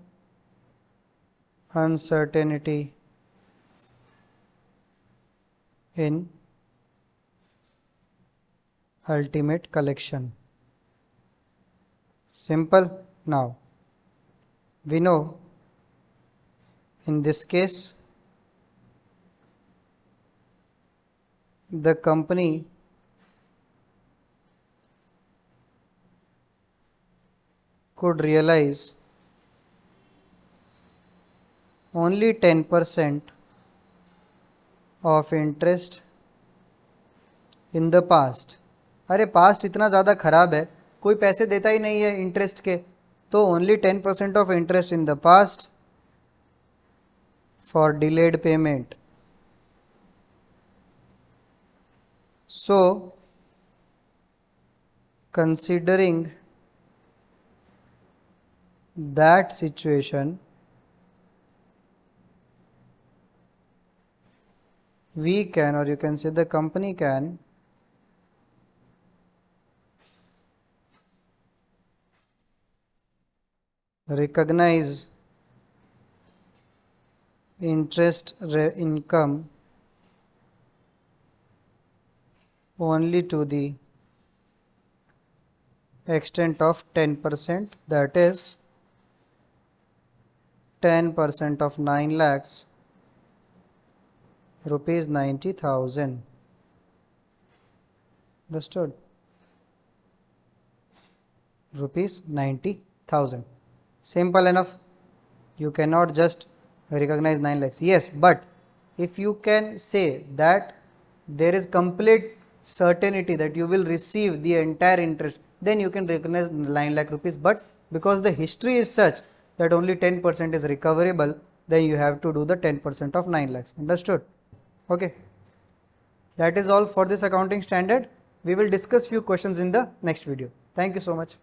uncertainty in ultimate collection. Simple. Now, we know in this case, the company could realize only 10% of interest in the past. अरे past इतना ज़्यादा ख़राब है, कोई पैसे देता ही नहीं है इंटरेस्ट के, तो only 10% of interest in the past for delayed payment. So, considering that situation, we can, or you can say the company can, recognize interest income only to the extent of 10%, that is 10% of 9 lakhs rupees 90,000. Understood? Rupees 90,000. Simple enough. You cannot just recognize 9 lakhs. Yes, but if you can say that there is complete certainty that you will receive the entire interest, then you can recognize 9 lakh rupees. But because the history is such that only 10% is recoverable, then you have to do the 10% of 9 lakhs. Understood? Okay. That is all for this accounting standard. We will discuss few questions in the next video. Thank you so much.